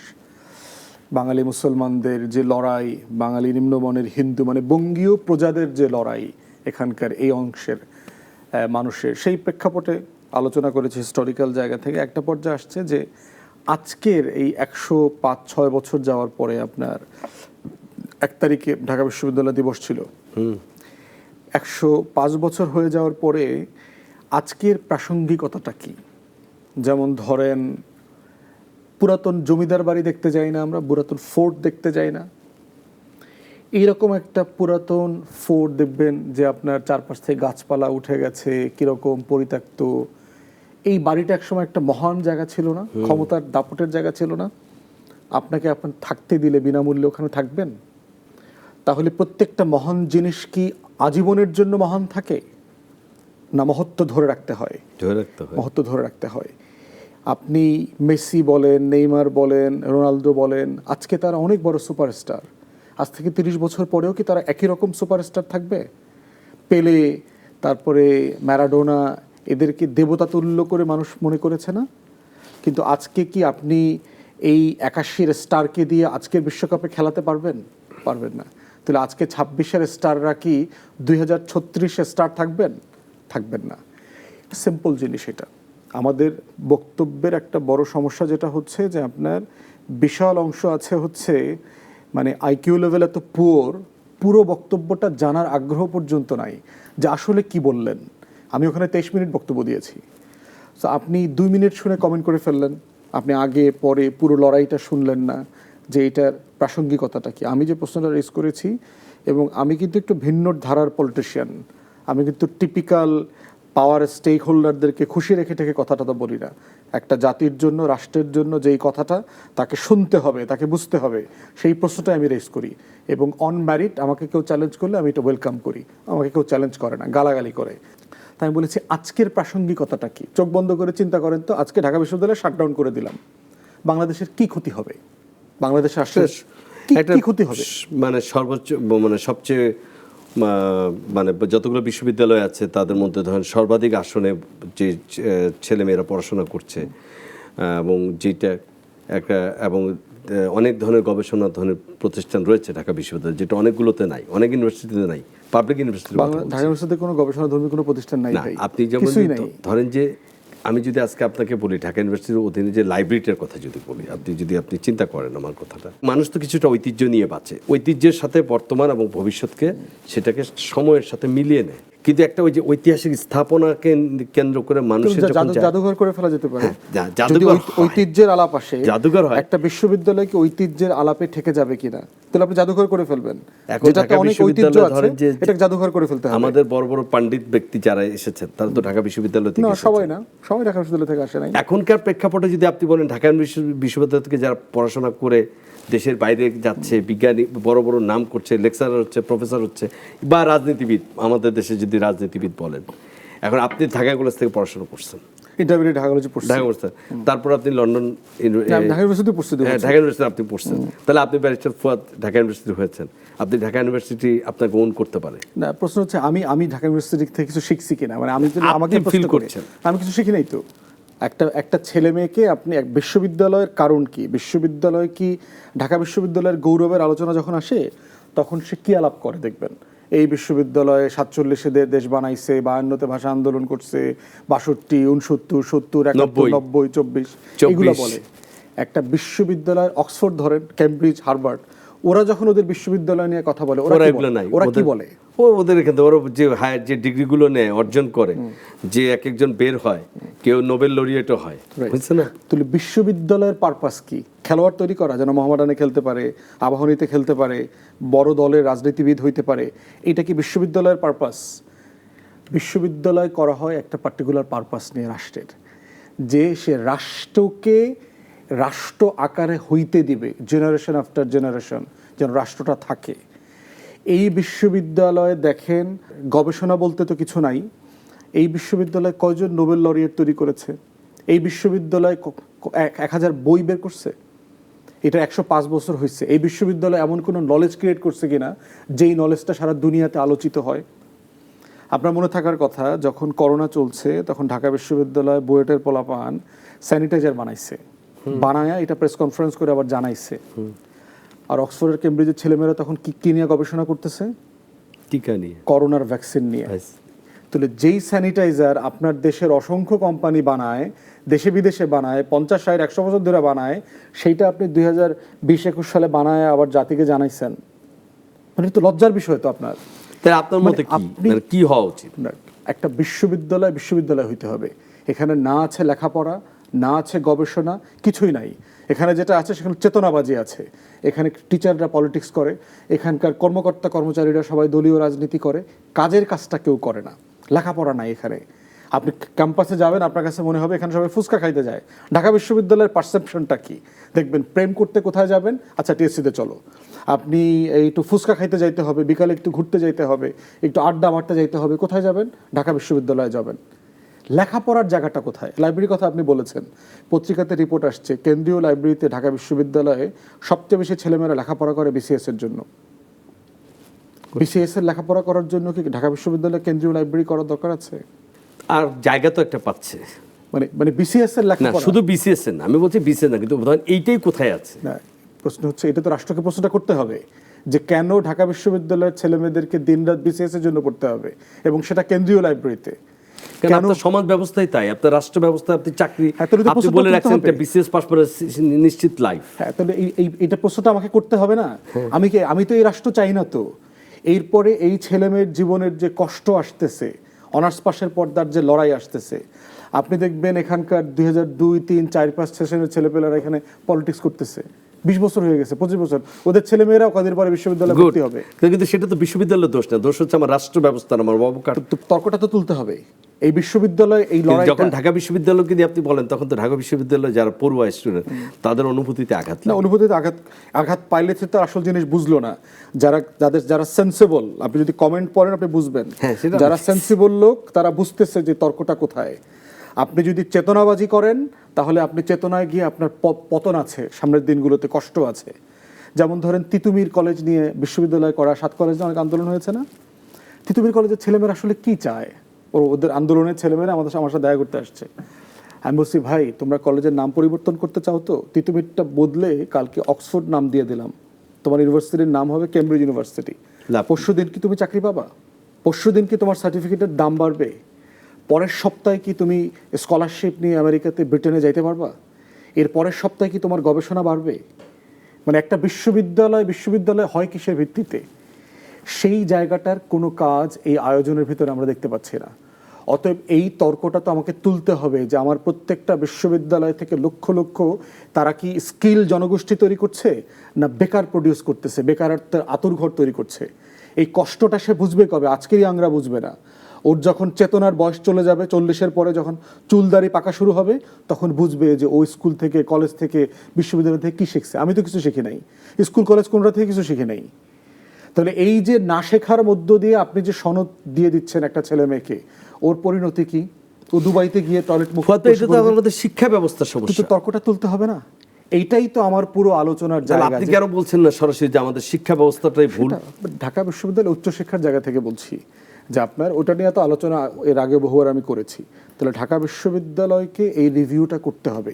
বাঙালি মুসলমানদের যে লড়াই, বাঙালি নিম্নবর্ণের হিন্দু মানে বঙ্গীয় প্রজাদের যে লড়াই এখানকার এই অংশের মানুষের, সেই প্রেক্ষাপটে আলোচনা করেছে হিস্টোরিক্যাল জায়গা থেকে। একটা পর্যায়ে আসছে যে আজকের এই 105-6 বছর যাওয়ার পরে আপনার 1 তারিখে ঢাকা বিশ্ববিদ্যালয় দিবস ছিল, 105 বছর হয়ে যাওয়ার পরে আজকের প্রাসঙ্গিকতাটা কি? যেমন ধরেন পুরাতন জমিদার বাড়ি দেখতে যাই না আমরা, পুরাতন ফোর্ট দেখতে যাই না, এইরকম একটা পুরাতন ফোর্ট দেখবেন যে আপনার চারপাশ থেকে গাছপালা উঠে গেছে, কিরকম পরিত্যক্ত। এই বাড়িটা একসময় একটা মহান জায়গা ছিল না, ক্ষমতার দাপটের জায়গা ছিল না? আপনাকে আপনার থাকতে দিলে বিনামূল্যে ওখানে থাকবেন? তাহলে প্রত্যেকটা মহান জিনিস কি আজীবনের জন্য মহান থাকে, না মহত্ব ধরে রাখতে হয়? মহত্ব ধরে রাখতে হয়। আপনি মেসি বলেন, নেইমার বলেন, রোনালদো বলেন, আজকে তারা অনেক বড় সুপারস্টার। আজ থেকে 30 বছর পরেও কি তারা একই রকম সুপারস্টার থাকবে? পেলে, তারপরে ম্যারাডোনা, এদেরকে দেবতা তুল্য করে মানুষ মনে করেছে না? কিন্তু আজকে কি আপনি এই 81-এর স্টারকে দিয়ে আজকের বিশ্বকাপে খেলাতে পারবেন? পারবেন না। তাহলে আজকে 26-এর স্টাররা কি 2036-এ স্টার থাকবেন? থাকবেন না। সিম্পল জিনিস এটা। আমাদের বক্তব্যের একটা বড় সমস্যা যেটা হচ্ছে যে আপনার বিশাল অংশ আছে হচ্ছে মানে আইকিউ লেভেল এত পুরো বক্তব্যটা জানার আগ্রহ পর্যন্ত নাই যে আসলে কি বললেন। আমি ওখানে 23 মিনিট বক্তব্য দিয়েছি, তো আপনি 2 মিনিট শুনে কমেন্ট করে ফেললেন, আপনি আগে পরে পুরো লড়াইটা শুনলেন না যে এটার প্রাসঙ্গিকতাটা কি। আমি যে প্রশ্নটা রেজ করেছি, এবং আমি কিন্তু একটু ভিন্ন ধারার পলিটিশিয়ান, আমি কিন্তু টিপিক্যাল পাওয়ার স্টেক হোল্ডারদেরকে খুশি রেখে ঠেকে কথাটা তো বলি না। একটা জাতির জন্য, রাষ্ট্রের জন্য যেই কথাটা তাকে শুনতে হবে, তাকে বুঝতে হবে, সেই প্রশ্নটাই আমি রেজ করি। এবং অন ম্যারিট আমাকে কেউ চ্যালেঞ্জ করলে আমি এটা ওয়েলকাম করি, আমাকে কেউ চ্যালেঞ্জ করে না, গালাগালি করে। তাই আমি বলেছি আজকের প্রাসঙ্গিকতাটা কি। চোখ বন্ধ করে চিন্তা করেন তো, আজকে ঢাকা বিশ্ববিদ্যালয় শাটডাউন করে দিলাম, বাংলাদেশের কি ক্ষতি হবে? বাংলাদেশের আসলে কি ক্ষতি হবে? মানে সর্বোচ্চ, মানে সবচেয়ে, মানে যতগুলো বিশ্ববিদ্যালয় আছে তাদের মধ্যে ধরেন সর্বাধিক আসনে যে ছেলেমেয়েরা পড়াশোনা করছে, এবং যেটা একটা, এবং অনেক ধরনের গবেষণা ধরনের প্রতিষ্ঠান রয়েছে ঢাকা বিশ্ববিদ্যালয়, যেটা অনেকগুলোতে নাই, অনেক ইউনিভার্সিটিতে নাই, পাবলিক ইউনিভার্সিটি। ঢাকা ইউনিভার্সিটিতে কোনো গবেষণাধর্মী কোনো প্রতিষ্ঠান নাই ভাই। আপনি যেমন ধরেন যে আমি যদি আজকে আপনাকে বলি ঢাকা ইউনিভার্সিটির অধীনে যে লাইব্রেরিটার কথা যদি বলি, আপনি চিন্তা করেন আমার কথাটা, মানুষ তো কিছুটা ঐতিহ্য নিয়ে বাঁচে, ঐতিহ্যের সাথে বর্তমান এবং ভবিষ্যৎকে সেটাকে সময়ের সাথে মিলিয়ে নেয়। কিন্তু একটা ওই যে ঐতিহাসিক স্থাপনাকে কেন্দ্র করে মানুষের জাদুঘর করে ফেলা যেতে পারে। জাদুঘর, ঐতিহ্যের আলাপ আসে, জাদুঘর হয়। একটা বিশ্ববিদ্যালয় কি ঐতিহ্যের আলাপে ঠেকে যাবে কিনা? তাহলে আপনি জাদুঘর করে ফেলবেন। যেটাতে অনেক ঐতিহ্য আছে, এটা জাদুঘর করে ফেলতে হবে। আমাদের বড় বড় পণ্ডিত ব্যক্তি যারা এসেছেন তারা তো ঢাকা বিশ্ববিদ্যালয় থেকে এসেছেন। সবাই ঢাকা বিশ্ববিদ্যালয় থেকে আসে নাই। এখনকার প্রেক্ষাপটে যদি আপনি বলেন ঢাকা বিশ্ববিদ্যালয় থেকে যারা পড়াশোনা করে দেশের বাইরে যাচ্ছে, বিজ্ঞানী বড় বড় নাম করছে, লেকচারার হচ্ছে, প্রফেসর হচ্ছে, বা রাজনীতিবিদ, আমাদের দেশে যদি রাজনীতিবিদ বলেন, এখন আপনি ঢাকা কলেজ থেকে পড়াশোনা করছেন, ইন্টারমিডিয়েট ঢাকা কলেজে পড়ছেন, তারপর আপনি লন্ডন ঢাকা ইউনিভার্সিটি পড়ছেন, ঢাকা ইউনিভার্সিটি আপনি পড়ছেন, তাহলে আপনি ব্যারিস্টার ফুয়াদ ঢাকা ইউনিভার্সিটি হয়েছেন, আপনি ঢাকা ইউনিভার্সিটি আপনাকে ওন করতে পারে না। প্রশ্ন হচ্ছে আমি ঢাকা ইউনিভার্সিটি থেকে কিছু শিখছি কিনা, মানে আমি যদি আমাকে ফিল করছেন আমি কিছু শিখি নাই তো। একটা ছেলে মেয়েকে আপনি এক বিশ্ববিদ্যালয়ের কারণ কি, বিশ্ববিদ্যালয় কি ঢাকা বিশ্ববিদ্যালয়ের গৌরবের আলোচনা যখন আসে তখন সে কি আলাপ করে দেখবেন, এই বিশ্ববিদ্যালয়ে 47-এ দেশ বানাইছে, 52-তে ভাষা আন্দোলন করছে, 62, 69, 70, 71, 90, 24 এগুলো বলে। একটা বিশ্ববিদ্যালয়, অক্সফোর্ড ধরেন, কেমব্রিজ, হার্ভার্ড, ওরা যখন ওদের বিশ্ববিদ্যালয় নিয়ে কথা বলে, ওরা কি বলে? ওদের এখান থেকে ওরা যে হায়ার যে ডিগ্রিগুলো নেয়, অর্জন করে, যে এক একজন বের হয়, কেউ নোবেল লরিয়েটও হয়, বুঝছে না? তাহলে বিশ্ববিদ্যালয়ের পারপাস কি? খেলোয়াড় তৈরি করা, যেন মোহামেডানে খেলতে পারে, আবাহনীতে খেলতে পারে, বড় দলের রাজনীতিবিদ হইতে পারে, এটা কি বিশ্ববিদ্যালয়ের পারপাস? বিশ্ববিদ্যালয় করা হয় একটা পার্টিকুলার পারপাস নিয়ে রাষ্ট্রের, যে সে রাষ্ট্রকে রাষ্ট্র আকারে হইতে দিবে জেনারেশন আফটার জেনারেশন, যেন রাষ্ট্রটা থাকে। এই বিশ্ববিদ্যালয়ে দেখেন গবেষণা বলতে তো কিছু নাই। এই বিশ্ববিদ্যালয়ে কয়জন নোবেল লরিয়েট তৈরি করেছে? এই বিশ্ববিদ্যালয় 1000 বই বের করছে? এটা 105 বছর হয়েছে। এই বিশ্ববিদ্যালয় এমন কোনো নলেজ ক্রিয়েট করছে কিনা যেই নলেজটা সারা দুনিয়াতে আলোচিত হয়? আপনার মনে থাকার কথা, যখন করোনা চলছে তখন ঢাকা বিশ্ববিদ্যালয় বুয়েটের পোলাপান স্যানিটাইজার বানাইছে, বানায়া এটা প্রেস কনফারেন্স করে আবার জানাইছে। আর অক্সফোর্ডের কেমব্রিজের ছেলেমেয়েরা তখন কি নিয়ে গবেষণা করতেছে? টিকা নিয়ে, করোনার ভ্যাকসিন নিয়ে। তাহলে যেই স্যানিটাইজার আপনার দেশের অসংখ্য কোম্পানি বানায়, দেশে বিদেশে বানায়, 50, 60, 100 বছর ধরে বানায়, সেইটা আপনি 2020-21 সালে বানায় আবার জাতিকে জানাইছেন, মানে তো লজ্জার বিষয় তো আপনার। তাই আপনার মতে কি হওয়া উচিত? একটা বিশ্ববিদ্যালয় হইতে হবে। এখানে না আছে লেখাপড়া, না আছে গবেষণা, কিছুই নাই। এখানে যেটা আছে সেখানে চেতনাবাজি আছে। এখানে টিচাররা পলিটিক্স করে, এখানকার কর্মকর্তা কর্মচারীরা সবাই দলীয় রাজনীতি করে, কাজের কাজটা কেউ করে না। লেখাপড়া নাই এখানে। আপনি ক্যাম্পাসে যাবেন, আপনার কাছে মনে হবে এখানে সবাই ফুচকা খাইতে যায়। ঢাকা বিশ্ববিদ্যালয়ের পারসেপশনটা কি দেখবেন, প্রেম করতে কোথায় যাবেন? আচ্ছা টিএসসিতে চলো। আপনি একটু ফুচকা খাইতে যাইতে হবে, বিকালে একটু ঘুরতে যাইতে হবে, একটু আড্ডা মারতে যাইতে হবে, কোথায় যাবেন? ঢাকা বিশ্ববিদ্যালয়ে যাবেন। লেখাপড়ার জায়গাটা কোথায়? লাইব্রেরির কথা আপনি বলেছেন, পত্রিকাতে রিপোর্ট আসছে কেন্দ্রীয় লাইব্রেরিতে ঢাকা বিশ্ববিদ্যালয়ে সবচেয়ে বেশি ছেলেমেয়েরা লেখাপড়া করে বিসিএস এর জন্য। বিসিএস এর লেখাপড়া করার জন্য কি ঢাকা বিশ্ববিদ্যালয়ে কেন্দ্রীয় লাইব্রেরি করার দরকার আছে? আর জায়গা তো একটা পাচ্ছে, মানে বিসিএস এর না লেখাপড়া, শুধু বিসিএস না, আমি বলছি বিসিএস না, কিন্তু ধরেন এইটাই কোথায় আছে? না, প্রশ্ন হচ্ছে এটা তো রাষ্ট্রকে প্রশ্নটা করতে হবে যে কেন ঢাকা বিশ্ববিদ্যালয়ের ছেলেমেয়েদেরকে দিনরাত বিসিএস এর জন্য পড়তে হবে, এবং সেটা কেন্দ্রীয় লাইব্রেরিতে। কেন আপনার সমাজ ব্যবস্থায় তাই, আপনার রাষ্ট্র ব্যবস্থায় আপনি চাকরি আপনি বলে রাখছেন একটা বিসিএস পাস করে নিশ্চিত লাইফ। হ্যাঁ, তাহলে এইটা প্রশ্নটা আমাকে করতে হবে না? আমি তো এই রাষ্ট্র চাই না তো। এরপরে এই ছেলেমেয়ের জীবনের যে কষ্ট আসতেছে, অনার্স পাশের পর্দার যে লড়াই আসতেছে, আপনি দেখবেন এখানকার 2002, 3, 4, 5 সেশনের ছেলেপেলেরা এখানে পলিটিক্স করতেছে। 20 বছর হয়ে গেছে, 25 বছর, ওদের ছেলেমেয়েরাও কদিন পরে বিশ্ববিদ্যালয়ে ভর্তি হবে। কিন্তু সেটা তো বিশ্ববিদ্যালয়ের দোষ না, দোষ হচ্ছে আমার রাষ্ট্র ব্যবস্থা, আমার অবকাঠ। তর্কটা তো তুলতে হবে। এই বিশ্ববিদ্যালয় এই লড়াই, যখন ঢাকা বিশ্ববিদ্যালয়কে নিয়ে আপনি বলেন, তখন তো ঢাকা বিশ্ববিদ্যালয় যারা পড়ুয়া স্টুডেন্ট তাদের অনুভূতিতে আঘাত না, অনুভূতিতে আঘাত পাইলে তো আসল জিনিস বুঝলো না। যারা সেন্সিবল, আপনি যদি কমেন্ট পড়েন আপনি বুঝবেন, যারা সেন্সিবল লোক তারা বুঝতেছে যে তর্কটা কোথায়। আপনি যদি চেতনাবাজি করেন তাহলে আপনি চেতনায় গিয়ে আপনার পতন আছে, সামনের দিনগুলোতে কষ্ট আছে। যেমন ধরেন তিতুমির কলেজ নিয়ে বিশ্ববিদ্যালয় করা, 7 কলেজে অনেক আন্দোলন হয়েছে না? তিতুমির কলেজের ছেলেমেয়েরা আসলে কি চায়? ওদের আন্দোলনের ছেলেমেয়েরা আমার সাথে দেখা করতে আসছে। আমি বলছি, ভাই তোমরা কলেজের নাম পরিবর্তন করতে চাও তো? তিতুমিরটা বদলে কালকে অক্সফোর্ড নাম দিয়ে দিলাম, তোমার ইউনিভার্সিটির নাম হবে কেমব্রিজ ইউনিভার্সিটি। পরশু দিন কি তুমি চাকরি পাবা? পরশু দিন কি তোমার সার্টিফিকেটের দাম বাড়বে? পরের সপ্তাহে কি তুমি স্কলারশিপ নিয়ে আমেরিকাতে, ব্রিটেনে যাইতে পারবা? এর পরের সপ্তাহে কি তোমার গবেষণা বাড়বে? মানে একটা বিশ্ববিদ্যালয় হয় কিসের ভিত্তিতে? সেই জায়গাটার কোনো কাজ এই আয়োজনের ভিতরে আমরা দেখতে পাচ্ছি না। অতএব এই তর্কটা তো আমাকে তুলতে হবে যে আমার প্রত্যেকটা বিশ্ববিদ্যালয় থেকে লক্ষ লক্ষ তারা কি স্কিল জনগোষ্ঠী তৈরি করছে, না বেকার প্রডিউস করতেছে, বেকারত্বের আতুরঘর তৈরি করছে। এই কষ্টটা সে বুঝবে কবে? আজকেরই আংরা বুঝবে না। ওর যখন চেতনার বয়স চলে যাবে, 40-এর পরে যখন চুলদাড়ি পাকা শুরু হবে, তখন বুঝবে যে ও স্কুল থেকে, কলেজ থেকে, বিশ্ববিদ্যালয় থেকে কি শিখছে। আমি তো কিছু শিখি নাই, স্কুল কলেজ কোনটা থেকে কিছু শিখি নাই। তাহলে এই যে না শেখার মধ্য দিয়ে আপনি যে সনদ দিয়ে দিচ্ছেন একটা ছেলে মেয়েকে, ওর পরিণতি কি? ও দুবাইতে গিয়ে টয়লেট মুখ, শিক্ষা ব্যবস্থার সমস্যা, তর্কটা তুলতে হবে না? এইটাই তো আমার পুরো আলোচনার জায়গা। আপনি কেন বলছেন না সরাসরি যে আমাদের শিক্ষা ব্যবস্থাটাই ভুল? ঢাকা বিশ্ববিদ্যালয় উচ্চশিক্ষার জায়গা থেকে বলছি যে আপনার ওটা নিয়ে তো আলোচনা এর আগে বহুবার আমি করেছি। তাহলে ঢাকা বিশ্ববিদ্যালয়কে এই রিভিউটা করতে হবে।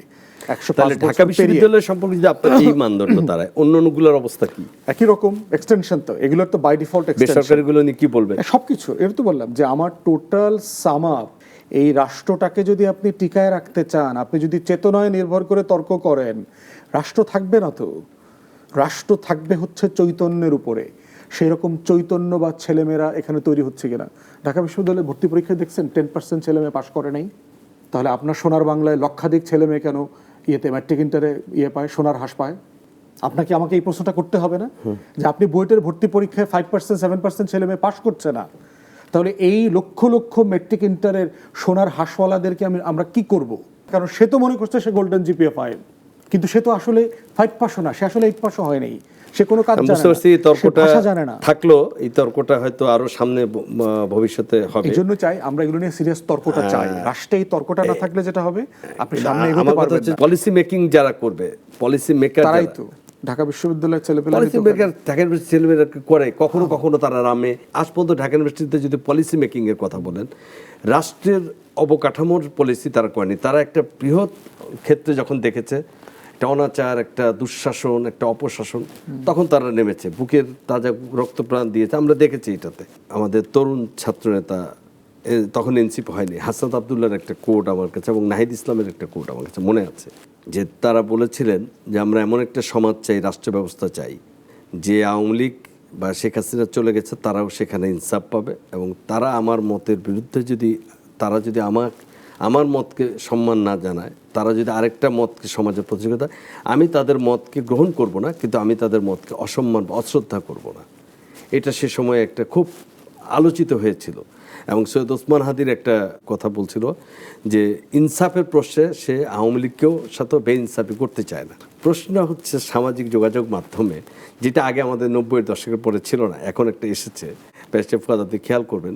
ঢাকা বিশ্ববিদ্যালয় সম্পর্কে যদি আপনার এই মানদণ্ড তারায়, অন্যগুলোর অবস্থা কি? একই রকম এক্সটেনশন তো, এগুলোর তো বাই ডিফল্ট এক্সটেনশন। বেসরকারিগুলো নিয়ে কি বলবেন? সবকিছু এর তো বললাম যে আমার টোটাল সাম আপ, এই রাষ্ট্রটাকে যদি আপনি টিকায় রাখতে চান, আপনি যদি চেতনায় নির্ভর করে তর্ক করেন, রাষ্ট্র থাকবে না তো। রাষ্ট্র থাকবে হচ্ছে চৈতন্যের উপরে। সেই রকম চৈতন্য বা ছেলেমেয়েরা এখানে তৈরি হচ্ছে কিনা? ঢাকা বিশ্ববিদ্যালয়ে ভর্তি পরীক্ষায় দেখছেন 10% ছেলেমেয়ে পাশ করে নাই। তাহলে আপনার সোনার বাংলায় লক্ষাধিক ছেলেমেয়ে কেন ম্যাট্রিক ইন্টারে পায়, সোনার হাঁস পায়? আপনাকে আমাকে এই প্রশ্নটা করতে হবে না যে আপনি বুয়েটের ভর্তি পরীক্ষায় 5%, 7% ছেলেমেয়ে পাশ করছে না, তাহলে এই লক্ষ লক্ষ ম্যাট্রিক ইন্টারের সোনার হাঁসওয়ালাদেরকে আমরা কি করব? কারণ সে তো মনে করছে সে গোল্ডেন জিপিএ পায়। কিন্তু সে তো আসলে 5% না, সে আসলে 8% হয় নাই, সে কোনো কাজ আমি জানে বুঝতে না, পারছি এই সে তর্কটা ভাষা জানে না। থাকলো, এই তর্কটা হয়তো আরো সামনে ভবিষ্যতে হবে। এই জন্য চাই আমরা এগুলো নিয়ে সিরিয়াস তর্কটা চাই। রাষ্ট্রে এই তর্কটা না থাকলে যেটা হবে, আপনি সামনে এগোতে আমার কথা পারবেন হচ্ছে না। পলিসি মেকিং যারা করবে, পলিসি মেকার তারাই তো ঢাকা বিশ্ববিদ্যালয়ের ছেলেপেলেরাই পলিসি তো মেকার ঢাকা ইউনিভার্সিটি ছেলেমেয়েরা করে, কখনো কখনো তারা রামে। আজ পর্যন্ত ঢাকা ইউনিভার্সিটিতে যদি পলিসি মেকিং এর কথা বলেন, রাষ্ট্রের অবকাঠামোর পলিসি তারা করেনি। তারা একটা বৃহৎ ক্ষেত্রে যখন দেখেছে একটা অনাচার, একটা দুঃশাসন, একটা অপশাসন, তখন তারা নেমেছে, বুকের তাজা রক্তপ্রাণ দিয়েছে। আমরা দেখেছি এটাতে। আমাদের তরুণ ছাত্রনেতা তখন এনসিপি হয়নি, হাসনাত আবদুল্লাহর একটা কোড আমার কাছে এবং নাহিদ ইসলামের একটা কোড আমার কাছে মনে আছে, যে তারা বলেছিলেন যে আমরা এমন একটা সমাজ চাই, রাষ্ট্র ব্যবস্থা চাই, যে আওয়ামী লীগ বা শেখ হাসিনা চলে গেছে তারাও সেখানে ইনসাফ পাবে, এবং তারা আমার মতের বিরুদ্ধে যদি, তারা যদি আমার মতকে সম্মান না জানায়, তারা যদি আরেকটা মতকে সমাজের প্রতিযোগিতা, আমি তাদের মতকে গ্রহণ করব না, কিন্তু আমি তাদের মতকে অসম্মান বা অশ্রদ্ধা করব না। এটা সে সময় একটা খুব আলোচিত হয়েছিল। এবং সৈয়দ ওসমান হাদির একটা কথা বলছিল যে ইনসাফের প্রশ্নে সে আওয়ামী লীগকেও সাথে বেইনসাফি করতে চায় না। প্রশ্ন হচ্ছে সামাজিক যোগাযোগ মাধ্যমে, যেটা আগে আমাদের 90-এর দশকের পরে ছিল না, এখন একটা এসেছে। ব্যারিস্টার ফুয়াদ, আপনি খেয়াল করবেন,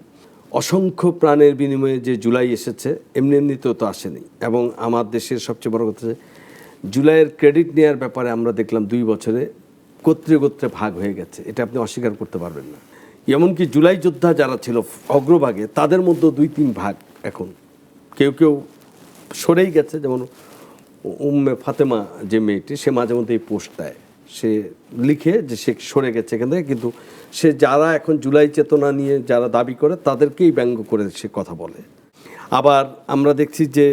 অসংখ্য প্রাণের বিনিময়ে যে জুলাই এসেছে, এমনি এমনিতেও তো আসেনি। এবং আমার দেশের সবচেয়ে বড় কথা, জুলাইয়ের ক্রেডিট নেওয়ার ব্যাপারে আমরা দেখলাম 2 বছরে গোত্রে গোত্রে ভাগ হয়ে গেছে। এটা আপনি অস্বীকার করতে পারবেন না। এমনকি জুলাই যোদ্ধা যারা ছিল অগ্রভাগে, তাদের মধ্যে 2-3 ভাগ এখন কেউ কেউ সরেই গেছে। যেমন উম্মে ফাতেমা যে মেয়েটি, সে মাঝে মধ্যে এই পোস্ট দেয়, সে লিখে যে সে সরে গেছে এখান থেকে, কিন্তু সে যারা এখন জুলাই চেতনা নিয়ে যারা দাবি করে তাদেরকেই ব্যঙ্গ করে সে কথা বলে। আবার আমরা দেখছি যে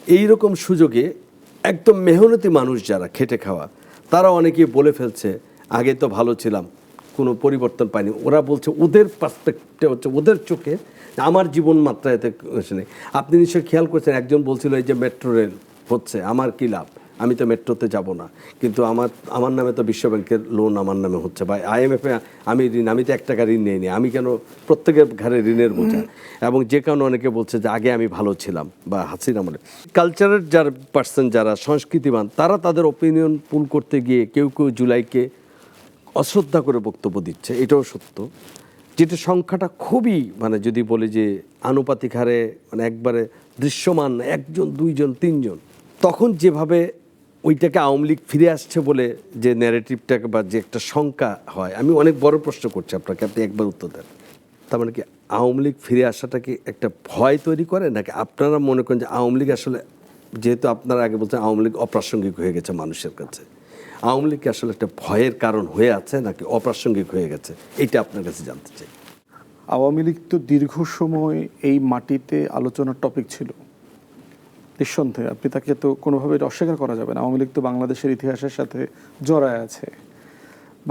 এই রকম সুযোগে একদম মেহনতি মানুষ যারা খেটে খাওয়া, তারা অনেকেই বলে ফেলছে আগে তো ভালো ছিলাম, কোনো পরিবর্তন পাইনি। ওরা বলছে ওদের পার্সপেক্টিভ হচ্ছে, ওদের চোখে আমার জীবন মাত্রা এতে নেই। আপনি নিশ্চয়ই খেয়াল করছেন, একজন বলছিল এই যে মেট্রো রেল হচ্ছে, আমার কী লাভ, আমি তো মেট্রোতে যাব না, কিন্তু আমার নামে তো বিশ্বব্যাংকের লোন আমার নামে হচ্ছে, বা IMF-এ আমি ঋণ, আমি তো 1 টাকা ঋণ নিইনি, আমি কেন, প্রত্যেকের ঘরে ঋণের বোঝা। এবং যে কারণে অনেকে বলছে যে আগে আমি ভালো ছিলাম, বা হাসিনা আমলে। কালচারের যার পার্সন, যারা সংস্কৃতিবান, তারা তাদের ওপিনিয়ন পুল করতে গিয়ে কেউ কেউ জুলাইকে অশ্রদ্ধা করে বক্তব্য দিচ্ছে, এটাও সত্য। যেটা সংখ্যাটা খুবই, মানে যদি বলি যে আনুপাতিক হারে, মানে একবারে দৃশ্যমান, 1 জন 2 জন 3 জন, তখন যেভাবে ওইটাকে আওয়ামী লীগ ফিরে আসছে বলে যে ন্যারেটিভটাকে বা যে একটা শঙ্কা হয়, আমি অনেক বড় প্রশ্ন করছি আপনাকে, আপনি একবার উত্তর দেন। তার মানে কি আওয়ামী লীগ ফিরে আসাটা কি একটা ভয় তৈরি করে, নাকি আপনারা মনে করেন যে আওয়ামী লীগ আসলে, যেহেতু আপনারা আগে বলছেন আওয়ামী লীগ অপ্রাসঙ্গিক হয়ে গেছে মানুষের কাছে, আওয়ামী লীগ আসলে একটা ভয়ের কারণ হয়ে আছে নাকি অপ্রাসঙ্গিক হয়ে গেছে, এইটা আপনার কাছে জানতে চাই। আওয়ামী লীগ তো দীর্ঘ সময় এই মাটিতে আলোচনার টপিক ছিল, নিঃসন্দেহে। আপনি তাকে তো কোনোভাবে এটা অস্বীকার করা যাবে না। আওয়ামী লীগ তো বাংলাদেশের ইতিহাসের সাথে জড়ায় আছে।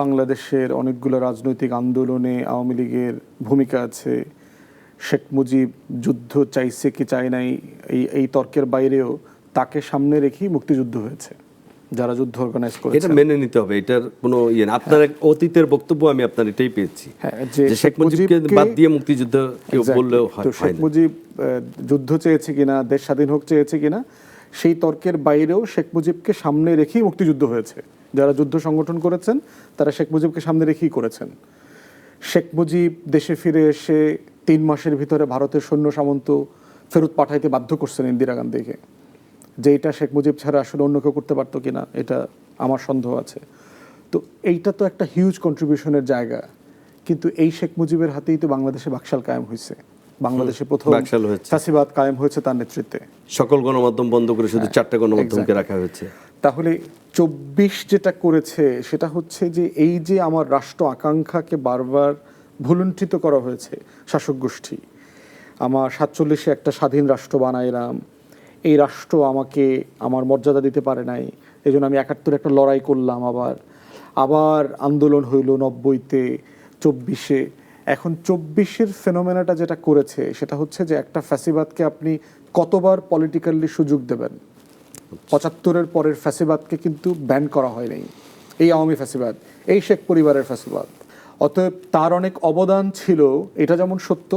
বাংলাদেশের অনেকগুলো রাজনৈতিক আন্দোলনে আওয়ামী লীগের ভূমিকা আছে। শেখ মুজিব যুদ্ধ চাইছে কি চায় নাই, এই তর্কের বাইরেও তাকে সামনে রেখেই মুক্তিযুদ্ধ হয়েছে, যারা যুদ্ধ অর্গানাইজ করেছে। এটা মেনে নিতে হবে, এটার কোনো ইয়ে না। আপনার অতীতের বক্তব্য আমি আপনার এটাই পেয়েছি, যে শেখ মুজিবকে বাদ দিয়ে মুক্তিযুদ্ধ কেউ বললেও হয়। তো শেখ মুজিব যুদ্ধ চেয়েছে কিনা, দেশ স্বাধীন হোক চেয়েছে কিনা, সেই তর্কের বাইরেও শেখ মুজিবকে সামনে রেখেই মুক্তিযুদ্ধ হয়েছে। যারা যুদ্ধ সংগঠন করেছেন তারা শেখ মুজিবকে সামনে রেখেই করেছেন। শেখ মুজিব দেশে ফিরে এসে 3 মাসের ভিতরে ভারতের সৈন্য সামন্ত ফেরত পাঠাইতে বাধ্য করছেন ইন্দিরা গান্ধীকে। যে এটা শেখ মুজিব ছাড়া আসলে অন্য কেউ করতে পারতো কিনা, এটা আমার সন্দেহ আছে। তো এইটা তো একটা হিউজ কন্ট্রিবিউশনের জায়গা, কিন্তু এই শেখ মুজিবের হাতেই তো বাংলাদেশে বাকশাল কায়েম হয়েছে। বাংলাদেশে প্রথম ফ্যাসিবাদ কায়েম হয়েছে তার নেতৃত্বে। সকল গণমাধ্যম বন্ধ করে শুধু 4টে গণমাধ্যমকে রাখা হয়েছে। তাহলে 24 যেটা করেছে সেটা হচ্ছে যে এই যে আমার রাষ্ট্র আকাঙ্ক্ষাকে বারবার ভুলুণ্ঠিত করা হয়েছে শাসক গোষ্ঠী। আমার 47-এ একটা স্বাধীন রাষ্ট্র বানাইলাম, এই রাষ্ট্র আমাকে আমার মর্যাদা দিতে পারে নাই, এই জন্য আমি 71-এ একটা লড়াই করলাম, আবার আন্দোলন হইল 90-তে, 24-এ। এখন 24-এর ফেনোমেনাটা যেটা করেছে সেটা হচ্ছে যে একটা ফ্যাসিবাদকে আপনি কতবার পলিটিক্যালি সুযোগ দেবেন। 75-এর পরের ফ্যাসিবাদকে কিন্তু ব্যান করা হয় নাই, এই আওয়ামী ফ্যাসিবাদ, এই শেখ পরিবারের ফ্যাসিবাদ। অতএব তার অনেক অবদান ছিল, এটা যেমন সত্য,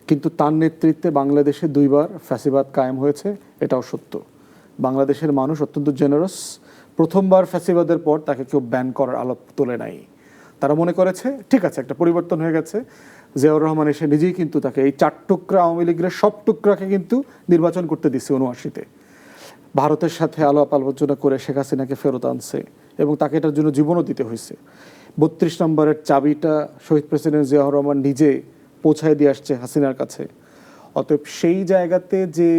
কিন্তু তার নেতৃত্বে বাংলাদেশে 2বার ফ্যাসিবাদ কায়েম হয়েছে, এটাও সত্য। বাংলাদেশের মানুষ অত্যন্ত জেনারাস, প্রথমবার ফ্যাসিবাদের পর তাকে কেউ ব্যান করার আলাপ তোলে নাই। তারা মনে করেছে ঠিক আছে একটা পরিবর্তন হয়ে গেছে, জিয়াউর রহমান এসে নিজেই কিন্তু তাকে এই 4 টুকরা আওয়ামী লীগের সব টুকরাকে কিন্তু নির্বাচন করতে দিচ্ছে 79-তে। ভারতের সাথে আলাপ আলোচনা করে শেখ হাসিনাকে ফেরত আনছে এবং তাকে এটার জন্য জীবনও দিতে হয়েছে। 32 নম্বরের চাবিটা শহীদ প্রেসিডেন্ট জিয়াউর রহমান নিজে পৌঁছায় দিয়ে আসছে হাসিনার কাছে। অতএব সেই জায়গাতে যে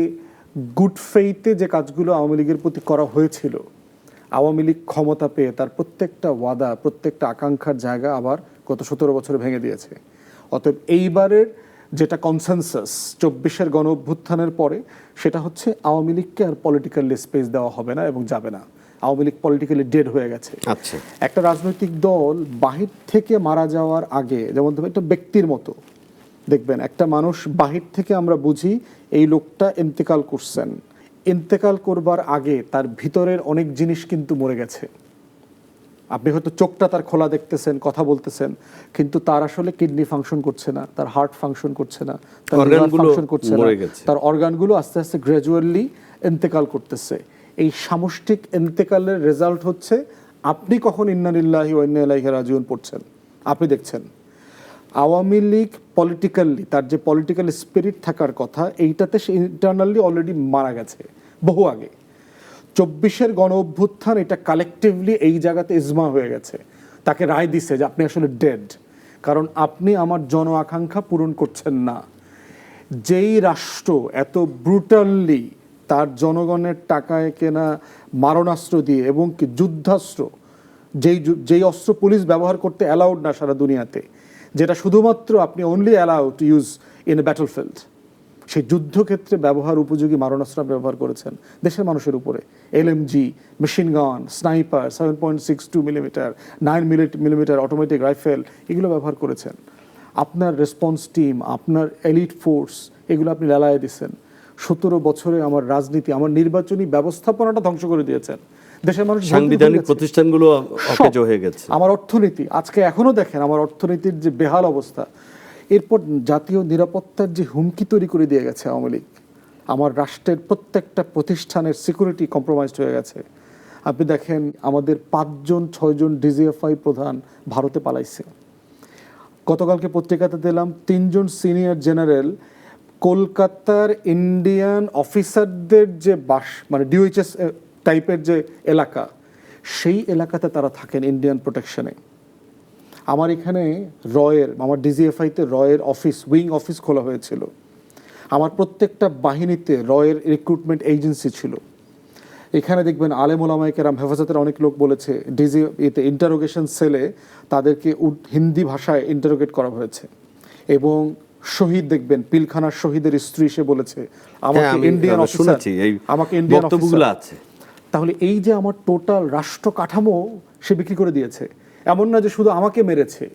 গুড ফেইথে যে কাজগুলো আওয়ামী লীগের প্রতি করা হয়েছিল, আওয়ামী লীগ ক্ষমতা পেয়ে তার প্রত্যেকটা ওয়াদা, প্রত্যেকটা আকাঙ্ক্ষার জায়গা আবার গত 17 বছরে ভেঙে দিয়েছে। অতএব এইবারের যেটা কনসেনসাস 24-এর গণ অভ্যুত্থানের পরে, সেটা হচ্ছে আওয়ামী লীগকে আর পলিটিক্যালি স্পেস দেওয়া হবে না এবং যাবে না। আওয়ামী লীগ পলিটিক্যালি ডেড হয়ে গেছে। আচ্ছা, একটা রাজনৈতিক দল বাহির থেকে মারা যাওয়ার আগে, যেমন ধরুন একটা ব্যক্তির মতো দেখবেন, একটা মানুষ বাহির থেকে আমরা বুঝি এই লোকটা ইন্তেকাল করছেন, ইন্তেকাল করবার আগে তার ভিতরের অনেক জিনিস কিন্তু মরে গেছে। আপনি হয়তো চোখটা তার খোলা দেখতেছেন, কথা বলতেছেন, কিন্তু তার আসলে কিডনি ফাংশন করছে না, তার হার্ট ফাংশন করছে না, তার লিভার ফাংশন করছে না, তার অর্গানগুলো আস্তে আস্তে গ্র্যাজুয়ালি ইন্তেকাল করতেছে। এই সামষ্টিক ইন্তেকালের রেজাল্ট হচ্ছে আপনি কখন ইন্না লিল্লাহি ওয়া ইন্না ইলাইহি রাজিউন পড়ছেন, আপনি দেখছেন। আওয়ামী লীগ পলিটিক্যালি, তার যে পলিটিক্যাল স্পিরিট থাকার কথা, এইটাতে সে ইন্টারনালি অলরেডি মারা গেছে বহু আগে। 24-এর গণ অভ্যুত্থান এটা কালেকটিভলি এই জায়গাতে ইজমা হয়ে গেছে, তাকে রায় দিছে যে আপনি আসলে ডেড, কারণ আপনি আমার জন আকাঙ্ক্ষা পূরণ করছেন না। যেই রাষ্ট্র এত ব্রুটালি তার জনগণের টাকায় কেনা মারণাস্ত্র দিয়ে এবং কি যুদ্ধাস্ত্র, যেই অস্ত্র পুলিশ ব্যবহার করতে অ্যালাউড না সারা দুনিয়াতে, যেটা শুধুমাত্র আপনি only allowed to use in a battlefield, সেই যুদ্ধক্ষেত্রে ব্যবহার উপযোগী মারণাস্ত্র ব্যবহার করেছেন দেশের মানুষের উপরে। LMG, machine gun, sniper, 7.62 millimetre, 9 millimetre automatic rifle, এগুলো ব্যবহার করেছেন। আপনার রেসপন্স টিম, আপনার এলিট ফোর্স, এগুলো আপনি লেলায় দিচ্ছেন। 17 বছরে আমার রাজনীতি, আমার নির্বাচনী ব্যবস্থাপনাটা ধ্বংস করে দিয়েছেন। দেশের মানুষ, সাংবিধানিক প্রতিষ্ঠানগুলো অকেজ হয়ে গেছে। আমার অর্থনীতি আজকে এখনো দেখেন, আমার অর্থনীতির যে বেহাল অবস্থা। এরপর জাতীয় নিরাপত্তার যে হুমকি তৈরি করে দিয়ে গেছে আওয়ামী লীগ, আমার রাষ্ট্রের প্রত্যেকটা প্রতিষ্ঠানের সিকিউরিটি কম্প্রোমাইজড হয়ে গেছে। আপনি দেখেন আমাদের 5-6জন ডিজিএফআই প্রধান ভারতে পালাইছে। গতকালকে পত্রিকাতে দিলাম 3জন সিনিয়র জেনারেল কলকাতার ইন্ডিয়ান অফিসারদের যে বাস, মানে ডিওএইচএস টাইপের যে এলাকা, সেই এলাকাতে তারা থাকেন ইন্ডিয়ান প্রোটেকশনে। আমার এখানে আমার ডিজিএফআইতে রয়ের অফিস, উইং অফিস খোলা হয়েছিল। আমার প্রত্যেকটা বাহিনীতে রয়ের রিক্রুটমেন্ট এজেন্সি ছিল। এখানে দেখবেন আলেম ওলামায়ে কেরাম, হেফাজতের অনেক লোক বলেছে এতে ইন্টারোগেশন সেলে তাদেরকে হিন্দি ভাষায় ইন্টারোগেট করা হয়েছে। এবং শহীদ দেখবেন, পিলখানার শহীদের স্ত্রী সে বলেছে আমাকে ইন্ডিয়ান অফিসার, আমাকে ইন্ডিয়ান অফিসার আছে। তাহলে এই যে আমার টোটাল রাষ্ট্র কাঠামো সে বিক্রি করে দিয়েছে। এমন না যে শুধু আমাকে মেরেছে,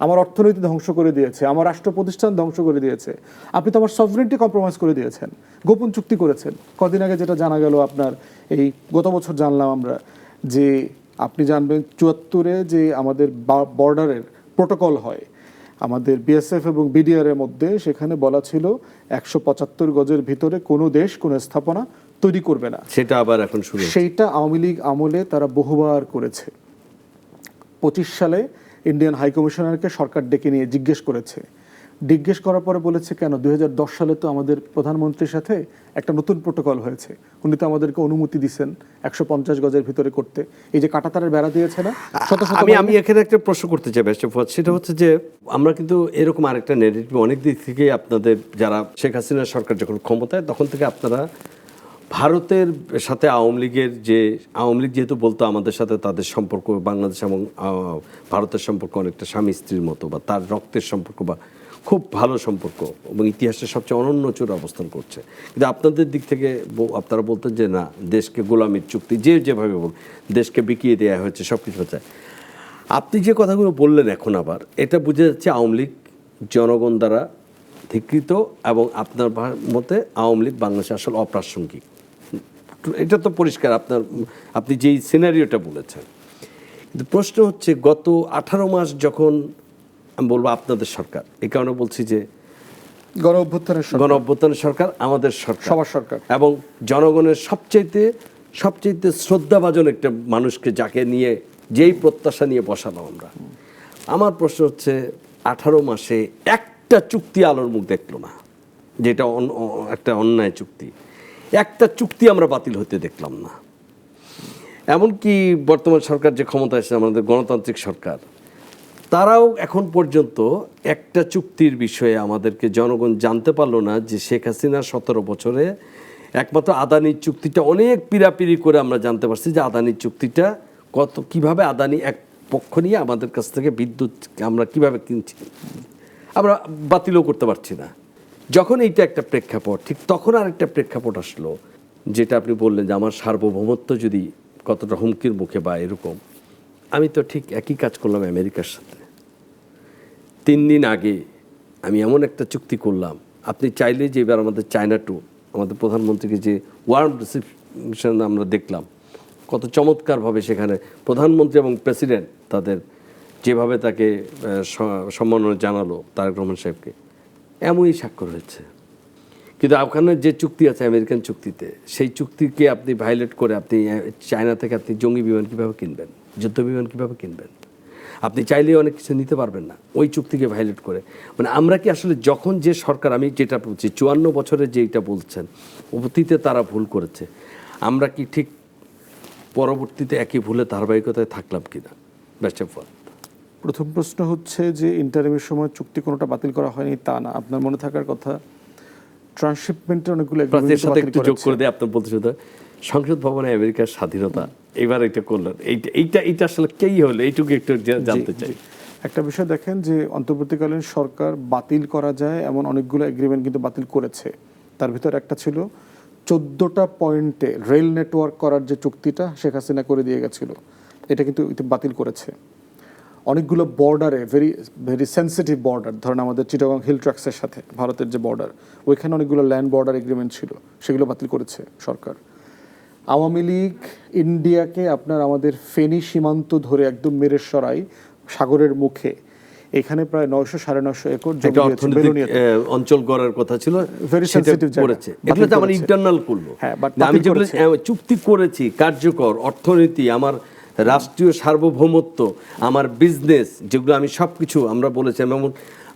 আমার অর্থনীতি ধ্বংস করে দিয়েছে, আমার রাষ্ট্র প্রতিষ্ঠান ধ্বংস করে দিয়েছে, আপনি তো আমার সভরেনিটি কম্প্রোমাইজ করে দিয়েছেন, গোপন চুক্তি করেছেন। কদিন আগে যেটা জানা গেল, আপনার এই গত বছর জানলাম আমরা যে, আপনি জানবেন 74-এ যে আমাদের বর্ডারের প্রোটোকল হয় আমাদের বিএসএফ এবং বিডিআর এর মধ্যে, সেখানে বলা ছিল 175 গজের ভিতরে কোনো দেশ কোনো স্থাপনা তৈরি করবে না। সেটা আবার এখন শুরু, সেইটা আওয়ামী লীগ আমলে তারা বহুবার করেছে। 25 সালে ইন্ডিয়ান হাই কমিশনারকে সরকার ডেকে নিয়ে জিজ্ঞেস করার পরে বলেছে কেন, 2010 সালে তো আমাদের প্রধানমন্ত্রীর সাথে একটা নতুন প্রোটোকল হয়েছে, উনি তো আমাদেরকে অনুমতি দিয়েছেন 150 গজের ভিতরে করতে। এই যে কাঁটাতারের বেড়া দিয়েছে না, আমি এখানে একটা প্রশ্ন করতে চাই ব্যারিস্টার ফুয়াদ, সেটা হচ্ছে যে আমরা কিন্তু এরকম আরেকটা নেগেটিভ অনেক দিক থেকে আপনাদের, যারা শেখ হাসিনা সরকার যখন ক্ষমতায়, তখন থেকে আপনারা ভারতের সাথে আওয়ামী লীগের যে, আওয়ামী লীগ যেহেতু বলতো আমাদের সাথে তাদের সম্পর্ক, বাংলাদেশ এবং ভারতের সম্পর্ক অনেকটা স্বামী স্ত্রীর মতো, বা তার রক্তের সম্পর্ক, বা খুব ভালো সম্পর্ক এবং ইতিহাসের সবচেয়ে অনন্য চূড়া অবস্থান করছে। কিন্তু আপনাদের দিক থেকে আপনারা বলতেন যে না, দেশকে গোলামির চুক্তি, যেভাবে বল দেশকে বিকিয়ে দেওয়া হয়েছে, সব কিছু হচ্ছে। আপনি যে কথাগুলো বললেন এখন আবার, এটা বুঝে যাচ্ছে আওয়ামী লীগ জনগণ দ্বারা ধিকৃত, এবং আপনার মতে আওয়ামী লীগ বাংলাদেশে আসলে অপ্রাসঙ্গিক। এটা তো পরিষ্কার, আপনি যেই সিনারিওটা বলেছেন। কিন্তু প্রশ্ন হচ্ছে, গত 18 মাস যখন, আমি বলবো আপনাদের সরকার, এই কারণে বলছি যে গণ অভ্যুত্থানের সরকার আমাদের সরকার, সবার সরকার, এবং জনগণের সবচাইতে সবচেয়ে শ্রদ্ধাভাজন একটা মানুষকে যাকে নিয়ে যেই প্রত্যাশা নিয়ে বসালাম আমরা। আমার প্রশ্ন হচ্ছে 18 মাসে একটা চুক্তি আলোর মুখ দেখলো না, যেটা একটা অন্যায় চুক্তি। একটা চুক্তি আমরা বাতিল হতে দেখলাম না। এমনকি বর্তমান সরকার যে ক্ষমতা আছে, আমাদের গণতান্ত্রিক সরকার, তারাও এখন পর্যন্ত একটা চুক্তির বিষয়ে আমাদেরকে জনগণ জানতে পারলো না যে শেখ হাসিনা 17 বছরে একমাত্র আদানির চুক্তিটা অনেক পীড়াপিড়ি করে আমরা জানতে পারছি যে আদানির চুক্তিটা কিভাবে আদানি এক পক্ষ নিয়ে আমাদের কাছ থেকে বিদ্যুৎ আমরা কিভাবে কিনছি, আমরা বাতিলও করতে পারছি না। যখন এইটা একটা প্রেক্ষাপট, ঠিক তখন আরেকটা প্রেক্ষাপট আসলো, যেটা আপনি বললেন যে আমার সার্বভৌমত্ব যদি কতটা হুমকির মুখে বা এরকম। আমি তো ঠিক একই কাজ করলাম আমেরিকার সাথে। 3 দিন আগে আমি এমন একটা চুক্তি করলাম, আপনি চাইলে যে এবার আমাদের চায়না টু, আমাদের প্রধানমন্ত্রীকে যে ওয়ার্ম রিসেপশন আমরা দেখলাম, কত চমৎকারভাবে সেখানে প্রধানমন্ত্রী এবং প্রেসিডেন্ট তাদের যেভাবে তাকে সম্মাননা জানালো তারেক রহমান সাহেবকে, এমনই স্বাক্ষর হয়েছে। কিন্তু আফগানের যে চুক্তি আছে আমেরিকান চুক্তিতে, সেই চুক্তিকে আপনি ভায়োলেট করে আপনি চায়না থেকে আপনি জঙ্গি বিমান কীভাবে কিনবেন, যুদ্ধ বিমান কীভাবে কিনবেন? আপনি চাইলেই অনেক কিছু নিতে পারবেন না ওই চুক্তিকে ভায়োলেট করে। মানে আমরা কি আসলে যখন যে সরকার, আমি যেটা বলছি 54 বছরে যেটা বলছেন অতীতে তারা ভুল করেছে, আমরা কি ঠিক পরবর্তীতে একই ভুলে ধারাবাহিকতায় থাকলাম কিনা? প্রথম প্রশ্ন হচ্ছে যে ইন্টারিমের সময় চুক্তি কোনোটা বাতিল করা হয়নি তা না। আপনার মনে থাকার কথা ট্রান্সশিপমেন্টের অনেকগুলো এর সাথে একটু যোগ করে দিয়ে আপনার বলতে শুধু সংসদ ভবনে আমেরিকার স্বাধীনতা এবার এটা করলেন, এইটা আসলে কেই হলো, এইটুকু একটু জানতে চাই। একটা বিষয় দেখেন যে অন্তর্বর্তীকালীন সরকার বাতিল করা যায় এমন অনেকগুলো এগ্রিমেন্ট কিন্তু বাতিল করেছে। তার ভিতর একটা ছিল 14টা পয়েন্টে রেল নেটওয়ার্ক করার যে চুক্তিটা শেখ হাসিনা করে দিয়ে গেছিল, এটা কিন্তু বাতিল করেছে। অনেকগুলো বর্ডারে ভেরি ভেরি সেন্সিটিভ বর্ডার, ধরেন আমাদের চিটাগং হিল ট্র্যাক্সের সাথে ভারতের যে বর্ডার, ওইখানে অনেকগুলো ল্যান্ড বর্ডার এগ্রিমেন্ট ছিল, সেগুলো বাতিল করেছে সরকার। আওয়ামী লীগ ইন্ডিয়াকে আপনার আমাদের ফেনী সীমান্ত ধরে একদম মেরেশ্বরাই সাগরের মুখে এখানে প্রায় 900-950 একর জমি অঞ্চল গড়ার কথা ছিল, ভেরি সেনসিটিভ করেছে। এটা তো আমার ইন্টারনাল করলো। আমি যেগুলো চুক্তি করেছি কার্যকর, অর্থনীতি, আমার রাষ্ট্রীয় সার্বভৌমত্ব, আমার বিজনেস, যেগুলো আমি সব কিছু আমরা বলেছি। যেমন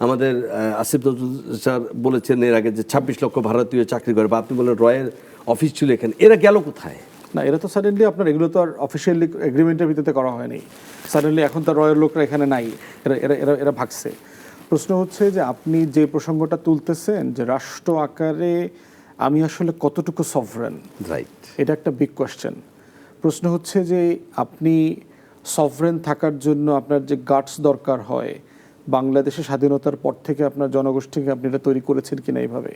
আমাদের আসিফ নজরুল স্যার বলেছেন এর আগে যে 26 লক্ষ ভারতীয় চাকরি করে, বা আপনি বলেন রয়ের অফিস ছিল এখানে, এরা গেল কোথায়? না, এরা তো সাডেনলি আপনার এগুলো তো আর অফিসিয়ালি এগ্রিমেন্টের ভিত্তিতে করা হয়নি। সাডেনলি এখন তো রয়ের লোকরা এখানে নাই, এরা এরা এরা এরা ভাগছে। প্রশ্ন হচ্ছে যে আপনি যে প্রসঙ্গটা তুলতেছেন যে রাষ্ট্র আকারে আমি আসলে কতটুকু সভরেন, রাইট, এটা একটা বিগ কোয়েশ্চেন। প্রশ্ন হচ্ছে যে আপনি সভরেন থাকার জন্য আপনার যে গাটস দরকার হয়, বাংলাদেশের স্বাধীনতার পর থেকে আপনার জনগোষ্ঠীকে আপনি এটা তৈরি করেছেন কিনা এইভাবে,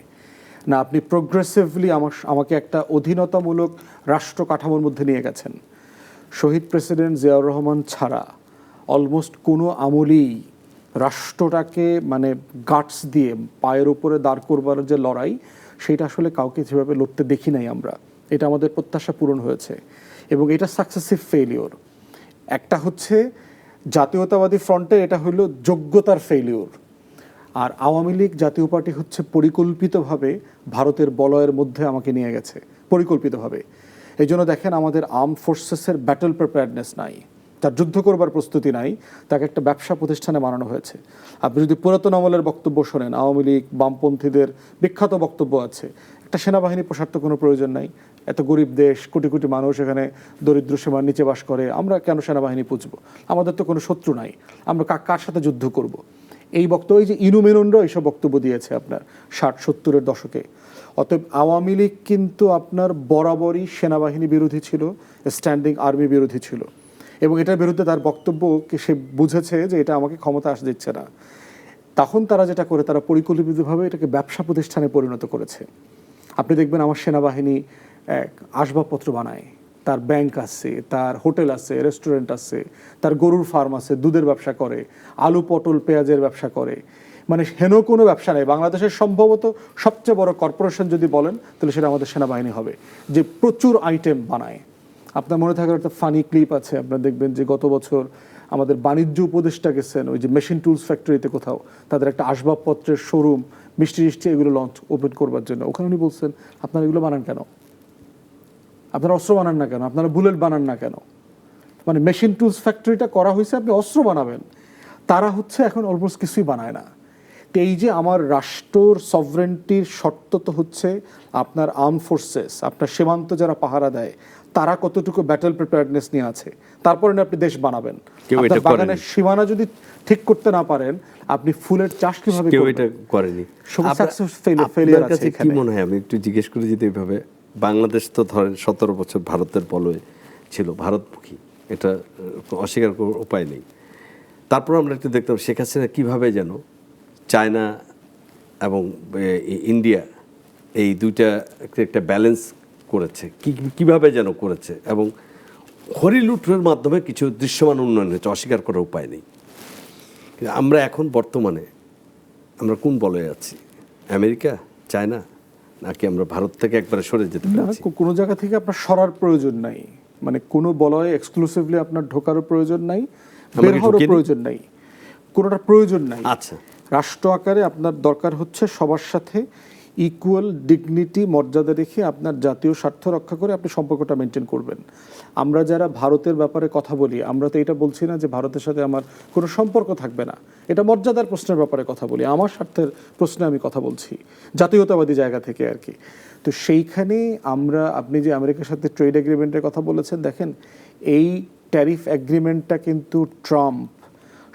না আপনি প্রোগ্রেসিভলি আমাকে একটা অধীনতামূলক রাষ্ট্র কাঠামোর মধ্যে নিয়ে গেছেন। শহীদ প্রেসিডেন্ট জিয়াউর রহমান ছাড়া অলমোস্ট কোনো আমলেই রাষ্ট্রটাকে মানে গাটস দিয়ে পায়ের উপরে দাঁড় করবার যে লড়াই, সেটা আসলে কাউকে যেভাবে লড়তে দেখি নাই আমরা। এটা আমাদের প্রত্যাশা পূরণ হয়েছে এবং এটা সাকসেসিভ ফেলিওর। একটা হচ্ছে জাতীয়তাবাদী ফ্রন্টের, এটা হলো যোগ্যতার ফেলিওর। আর আওয়ামী লীগ জাতীয় পার্টি হচ্ছে পরিকল্পিতভাবে ভারতের বলয়ের মধ্যে আমাকে নিয়ে গেছে, পরিকল্পিতভাবে। এই জন্য দেখেন আমাদের আর্ম ফোর্সেসের ব্যাটল প্রিপেয়ারনেস নাই, তার যুদ্ধ করবার প্রস্তুতি নাই, তাকে একটা ব্যবসা প্রতিষ্ঠানে বানানো হয়েছে। আপনি যদি পুরাতন আমলের বক্তব্য শোনেন, আওয়ামী লীগ বামপন্থীদের বিখ্যাত বক্তব্য আছে, একটা সেনাবাহিনী প্রসার তো কোনো প্রয়োজন নাই, এত গরিব দেশ, কোটি কোটি মানুষ এখানে দরিদ্র সীমার নিচে বাস করে, আমরা কেন সেনাবাহিনী পুঁজবো, আমাদের তো কোনো শত্রু নাই, আমরা কার সাথে যুদ্ধ করব। এই বক্তব্য, এই যে ইনুমেনুনরা এইসব বক্তব্য দিয়েছে আপনার 60-70-এর দশকে। অতএব আওয়ামী লীগ কিন্তু আপনার বরাবরই সেনাবাহিনী বিরোধী ছিল, স্ট্যান্ডিং আর্মি বিরোধী ছিল, এবং এটার বিরুদ্ধে তার বক্তব্যকে সে বুঝেছে যে এটা আমাকে ক্ষমতা আসতে দিচ্ছে না। তখন তারা যেটা করে, তারা পরিকল্পিতভাবে এটাকে ব্যবসা প্রতিষ্ঠানে পরিণত করেছে। আপনি দেখবেন আমার সেনাবাহিনী আসবাবপত্র বানায়, তার ব্যাংক আছে, তার হোটেল আছে, রেস্টুরেন্ট আছে, তার গরুর ফার্ম আছে, দুধের ব্যবসা করে, আলু পটল পেঁয়াজের ব্যবসা করে, মানে হেন কোনো ব্যবসা নেই। বাংলাদেশের সম্ভবত সবচেয়ে বড় কর্পোরেশন যদি বলেন তাহলে সেটা আমাদের সেনাবাহিনী হবে, যে প্রচুর আইটেম বানায়। আপনার মনে থাকার একটা ফানি ক্লিপ আছে, আপনারা দেখবেন যে গত বছর আমাদের বাণিজ্য উপদেষ্টা গেছেন ওই যে মেশিন টুলস ফ্যাক্টরিতে কোথাও, তাদের একটা আসবাবপত্রের শোরুম, মিষ্টি এগুলো ওপেন করবার জন্য। ওখানে উনি বলছেন আপনারা এগুলো বানান কেন? আপনারা অস্ত্র বানান না কেন, আপনারা বুলেট বানান না কেন? মানে মেশিন টুলস ফ্যাক্টরিটা করা হয়েছে আপনি অস্ত্র বানাবেন, তারা হচ্ছে এখন অলমোস্ট কিছুই বানায় না। তো এই যে আমার রাষ্ট্রর সভরেন্টির শর্ত তো হচ্ছে আপনার আর্ম ফোর্সেস, আপনার সীমান্ত যারা পাহারা দেয় তারা কতটুকু ব্যাটল প্রিপেয়ারনেস নিয়ে আছে, তারপরে না আপনি দেশ বানাবেন। কেউ এটা আপনার বাগানের সীমানা যদি ঠিক করতে না পারেন, আপনি ফুলের চাষ কিভাবে কেউ করবেন? এটা করেনি। ফেলিয়ার আছে কাছে কি এখানে। মনে হয়, আমি একটু জিজ্ঞেস করে যদি এইভাবে, বাংলাদেশ তো ধরেন 17 বছর ভারতের বলয়ে ছিল, ভারতমুখী, এটা অস্বীকার করার উপায় নেই। তারপর আমরা একটু দেখতাম শেখ হাসিনা কীভাবে যেন চায়না এবং ইন্ডিয়া এই দুইটা একটা ব্যালেন্স করেছে, কীভাবে যেন করেছে, এবং হরিলুটের মাধ্যমে কিছু দৃশ্যমান উন্নয়ন হয়েছে, অস্বীকার করার উপায় নেই। কিন্তু আমরা এখন বর্তমানে আমরা কোন বলয়ে আছি? আমেরিকা, চায়না, নাকি আমরা ভারত থেকে একবারে সরে যেতে না, পারছি? কোনো জায়গা থেকে আপনার সরার প্রয়োজন নাই, মানে কোনো বলয়ে এক্সক্লুসিভলি আপনার ঢোকারও প্রয়োজন নাই, বের হওয়ারও প্রয়োজন নাই, কোনোটা প্রয়োজন নাই। আচ্ছা, রাষ্ট্র আকারে আপনার দরকার হচ্ছে সবার সাথে ইকুয়াল ডিগনিটি, মর্যাদা রেখে আপনার জাতীয় স্বার্থ রক্ষা করে আপনি সম্পর্কটা মেনটেন করবেন। আমরা যারা ভারতের ব্যাপারে কথা বলি, আমরা তো এটা বলছি না যে ভারতের সাথে আমার কোনো সম্পর্ক থাকবে না, এটা মর্যাদার প্রশ্নের ব্যাপারে কথা বলি, আমার স্বার্থের প্রশ্নে আমি কথা বলছি, জাতীয়তাবাদী জায়গা থেকে আর কি। তো সেইখানে আমরা, আপনি যে আমেরিকার সাথে ট্রেড এগ্রিমেন্টের কথা বলেছেন, দেখেন এই ট্যারিফ এগ্রিমেন্টটা কিন্তু ট্রাম্প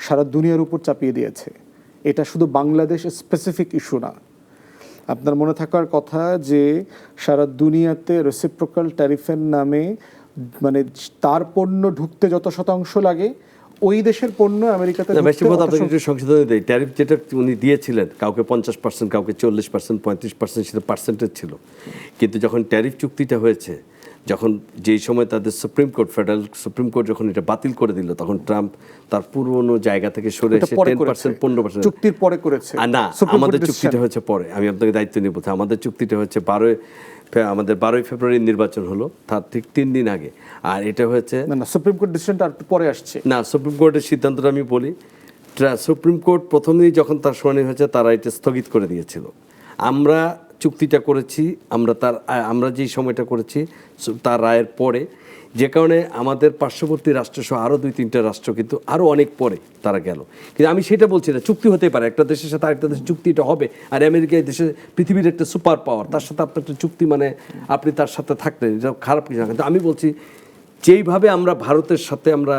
সারা দুনিয়ার উপর চাপিয়ে দিয়েছে, এটা শুধু বাংলাদেশ স্পেসিফিক ইস্যু না। আপনার মনে থাকার কথা যে সারা দুনিয়াতে রেসিপ্রোকাল ট্যারিফের নামে মানে তার পণ্য ঢুকতে যত শতাংশ লাগে, ওই দেশের পণ্য আমেরিকাতে একটু সংশোধন দেয়। ট্যারিফ যেটা উনি দিয়েছিলেন, কাউকে 50%, কাউকে 40%, 35%, সেটা পার্সেন্টেজ ছিল। কিন্তু যখন ট্যারিফ চুক্তিটা হয়েছে, যখন যেই সময় তাদের supreme court, federal supreme court যখন এটা বাতিল করে দিল, তখন ট্রাম্প তার পুরনো জায়গা থেকে সরে এসে 10%, 15% চুক্তির পরে করেছে। না, আমাদের চুক্তিটা হয়েছে পরে, আমি আপনাকে দায়িত্ব নিয়ে বলছি, আমাদের চুক্তিটা হচ্ছে আমাদের 12ই ফেব্রুয়ারি নির্বাচন হলো, তার ঠিক 3 দিন আগে। আর এটা হয়েছে না, সুপ্রিম কোর্ট ডিসিশনটা পরে আসছে। না, সুপ্রিম কোর্টের সিদ্ধান্তটা আমি বলি, সুপ্রিম কোর্ট প্রথম দিন যখন তার শুনানি হয়েছে, তারা এটা স্থগিত করে দিয়েছিল। আমরা চুক্তিটা করেছি, আমরা যেই সময়টা করেছি তার রায়ের পরে, যে কারণে আমাদের পার্শ্ববর্তী রাষ্ট্রসহ আরও 2-3টা রাষ্ট্র কিন্তু আরও অনেক পরে তারা গেল। কিন্তু আমি সেটা বলছি না, চুক্তি হতে পারে, একটা দেশের সাথে আরেকটা দেশের চুক্তি এটা হবে। আর আমেরিকা এই দেশে পৃথিবীর একটা সুপার পাওয়ার, তার সাথে আপনার একটা চুক্তি, মানে আপনি তার সাথে থাকলেন, এটা খারাপ কিছু না। কিন্তু আমি বলছি যেইভাবে আমরা ভারতের সাথে আমরা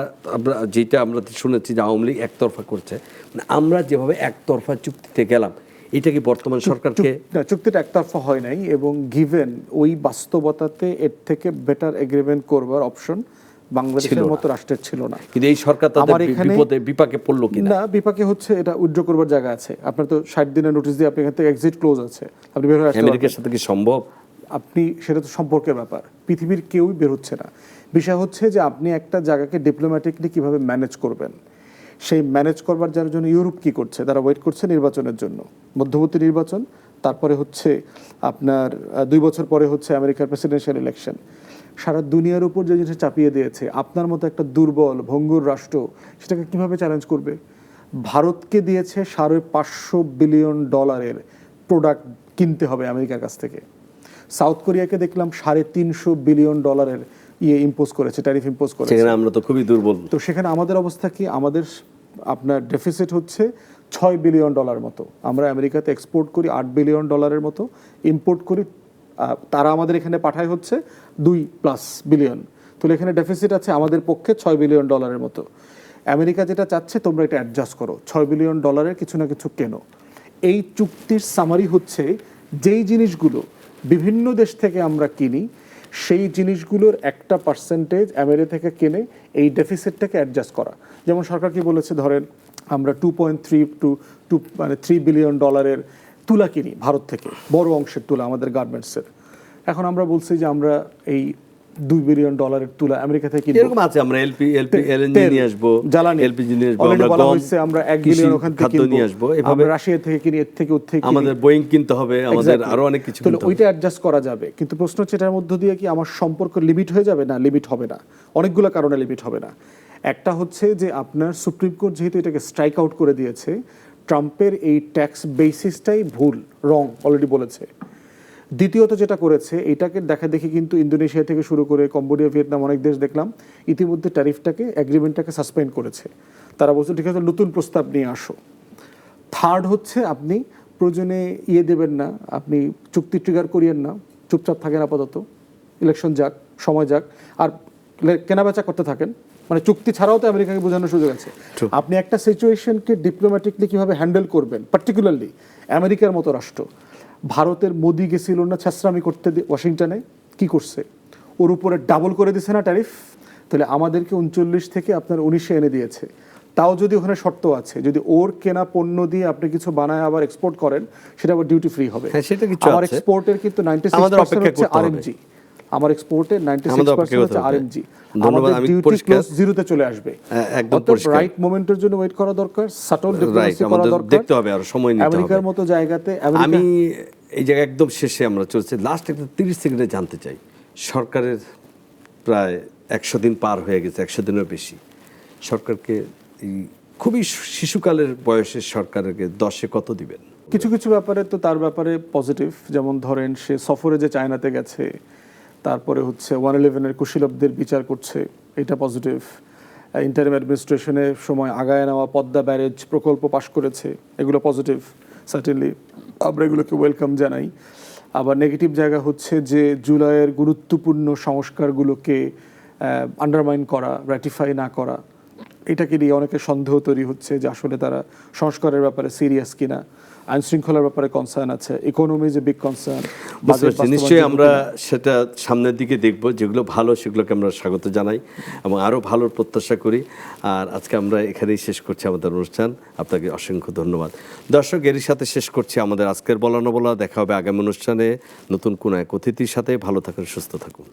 যেটা আমরা শুনেছি যে আওয়ামী লীগ একতরফা করছে, মানে আমরা যেভাবে একতরফা চুক্তিতে গেলাম, এটা কি বর্তমান সরকারকে? না, চুক্তিটা একতরফা হয় নাই, এবং গিভেন ওই বাস্তবতাতে এর থেকে বেটার এগ্রিমেন্ট করবার অপশন বাংলাদেশের মতো রাষ্ট্রের ছিল না। কিন্তু এই সরকার তাদের বিপাকে পড়লো কিনা? না, বিপাকে হচ্ছে এটা উইথড্র করবার জায়গা আছে, আপনার তো 60 দিনের নোটিশ দিয়ে আপনি এখান থেকে এক্সিট ক্লোজ আছে, আপনি বের হয়ে আসতে পারবেন। আমেরিকার সাথে কি সম্ভব? আপনি, সেটা তো সম্পর্কের ব্যাপার, পৃথিবীর কেউই বের হচ্ছে না। বিষয় হচ্ছে যে আপনি একটা জায়গাকে ডিপ্লোম্যাটিকলি কিভাবে ম্যানেজ করবেন, সেই ম্যানেজ করবার যার জন্য ইউরোপ কি করছে, তারা ওয়েট করছে নির্বাচনের জন্য, মধ্যবর্তী নির্বাচন, তারপরে হচ্ছে আপনার 2 বছর পরে হচ্ছে আমেরিকার প্রেসিডেন্সিয়াল ইলেকশন। সারা দুনিয়ার উপর যে জিনিসটা চাপিয়ে দিয়েছে, আপনার মতো একটা দুর্বল ভঙ্গুর রাষ্ট্র সেটাকে কিভাবে চ্যালেঞ্জ করবে? ভারতকে দিয়েছে $550 বিলিয়ন প্রোডাক্ট কিনতে হবে আমেরিকার কাছ থেকে। সাউথ কোরিয়াকে দেখলাম $350 বিলিয়ন ইম্পোজ করেছে, ট্যারিফ ইম্পোজ করেছে। সেখানে আমরা তো খুবই দুর্বল। তো সেখানে আমাদের অবস্থা কি? আমাদের আপনার ডেফিসিট হচ্ছে $6 বিলিয়ন মতো। আমরা আমেরিকাতে এক্সপোর্ট করি $8 বিলিয়ন মতো, ইম্পোর্ট করি, তারা আমাদের এখানে পাঠায় হচ্ছে 2+ বিলিয়ন। তো এখানে ডেফিসিট আছে আমাদের পক্ষে $6 বিলিয়ন মতো। আমেরিকা যেটা চাচ্ছে, তোমরা এটা অ্যাডজাস্ট করো, $6 বিলিয়ন কিছু না কিছু কেনো। এই চুক্তির সামারি হচ্ছে যেই জিনিসগুলো বিভিন্ন দেশ থেকে আমরা কিনি, সেই জিনিসগুলোর একটা পার্সেন্টেজ আমেরিকা থেকে কিনে এই ডেফিসিটটাকে অ্যাডজাস্ট করা। যেমন সরকার কি বলেছে, ধরেন আমরা 3 বিলিয়ন ডলারের তুলা কিনি ভারত থেকে, বড় অংশের তুলা আমাদের গার্মেন্টসের। এখন আমরা বলছি যে আমরা এই $2 বিলিয়ন তুলা আমেরিকা থেকে কিনবো। এরকম আছে, আমরা এলএনজি নিয়ে আসবো, জ্বালানি এলপিজি নিয়ে আসবো, আমরা গম আমরা 1 বিলিয়ন ওখান থেকে নিয়ে আসবো, এভাবে রাশিয়া থেকে কিনি, এর থেকে ওর থেকে আমাদের বোয়িং কিনতে হবে, আমাদের আরো অনেক কিছু কিনতে হবে। ওইটা অ্যাডজাস্ট করা যাবে। কিন্তু প্রশ্ন হচ্ছে এটার মধ্য দিয়ে কি আমার সম্পর্ক লিমিট হয়ে যাবে? না, লিমিট হবে না, অনেকগুলো কারণে লিমিট হবে না। একটা হচ্ছে যে আপনার সুপ্রিম কোর্ট যেহেতু এটাকে স্ট্রাইক আউট করে দিয়েছে, ট্রাম্পের এই ট্যাক্স বেসিসটাই ভুল, রং অলরেডি বলেছে। দ্বিতীয়ত যেটা করেছে এটাকে দেখা দেখি কিন্তু ইন্দোনেশিয়া থেকে শুরু করে কম্বোডিয়া, ভিয়েতনাম অনেক দেশ দেখলাম ইতিমধ্যে ট্যারিফটাকে এগ্রিমেন্টটাকে সাসপেন্ড করেছে। তারা বলছে ঠিক আছে নতুন প্রস্তাব নিয়ে আসো। থার্ড হচ্ছে আপনি প্রয়োজনে দেবেন না, আপনি চুক্তি ট্রিগার করিয়েন না, চুপচাপ থাকেন আপাতত, ইলেকশন যাক, সময় যাক, আর কেনাবেচা করতে থাকেন। মানে চুক্তি ছাড়াও তো আমেরিকাকে বোঝানোর সুযোগ আছে। আপনি একটা সিচুয়েশনকে ডিপ্লোম্যাটিকলি কিভাবে হ্যান্ডেল করবেন, পার্টিকুলারলি আমেরিকার মতো রাষ্ট্র। ভারতের মোদি গেছিল না ছাসরামি করতে ওয়াশিংটনে, কি করছে? ওর উপরে ডাবল করে দিছে না ট্যারিফ? তাহলে আমাদেরকে 39 থেকে আপনার 19-এ এনে দিয়েছে। তাও যদি ওখানে শর্ত আছে, যদি ওর কেনা পণ্য দিয়ে আপনি কিছু বানায় আবার এক্সপোর্ট করেন, সেটা আবার ডিউটি ফ্রি হবে। হ্যাঁ, সেটা কিছু আমার আছে। এক্সপোর্টের কিন্তু 96% হচ্ছে আরএমজি। আমার এক্সপোর্টের 96% হচ্ছে আরএমজি। ধন্যবাদ। আমি ডিউটি পরিষ্কার ক্লোজ জিরোতে চলে আসবে। একদম পরিষ্কার। রাইট মোমেন্টের জন্য ওয়েট করা দরকার, সাটল রাইট, ডিপ্লোমেসি করা আমাদের দরকার। দেখতে হবে, আর সময় নিতে হবে। আমেরিকার মতো জায়গাতে আমি এই জায়গায় একদম শেষে আমরা চলছে, লাস্ট একটা 30 সেকেন্ডে জানতে চাই, সরকারের প্রায় 100 দিন পার হয়ে গেছে, 100 দিনের বেশি। সরকারকে এই খুবই শিশুকালের বয়সের সরকারকে 10-এ কত দিবেন? কিছু কিছু ব্যাপারে তো তার ব্যাপারে পজিটিভ, যেমন ধরেন সে সফরে যে চায়নাতে গেছে, তারপরে হচ্ছে 111-এর কুশীলবদের বিচার করছে, এটা পজিটিভ। ইন্টারিম অ্যাডমিনিস্ট্রেশনের সময় আগায় নেওয়া পদ্মা ব্যারেজ প্রকল্প পাশ করেছে, এগুলো পজিটিভ, সার্টেনলি আমরা এগুলোকে ওয়েলকাম জানাই। আবার নেগেটিভ জায়গা হচ্ছে যে জুলাইয়ের গুরুত্বপূর্ণ সংস্কারগুলোকে আন্ডারমাইন করা, র্যাটিফাই না করা, এটাকে নিয়ে অনেকের সন্দেহ তৈরি হচ্ছে যে আসলে তারা সংস্কারের ব্যাপারে সিরিয়াস কিনা। আইন শৃঙ্খলার ব্যাপারে কনসার্ন আছে, ইকোনমি যে বিগ কনসার্ন। নিশ্চয়ই আমরা সেটা সামনের দিকে দেখব, যেগুলো ভালো সেগুলোকে আমরা স্বাগত জানাই এবং আরও ভালোর প্রত্যাশা করি। আর আজকে আমরা এখানেই শেষ করছি আমাদের অনুষ্ঠান। আপনাকে অসংখ্য ধন্যবাদ। দর্শক, এরই সাথে শেষ করছি আমাদের আজকের বলা না বলা। দেখা হবে আগামী অনুষ্ঠানে নতুন কোনো এক অতিথির সাথে। ভালো থাকুন, সুস্থ থাকুন।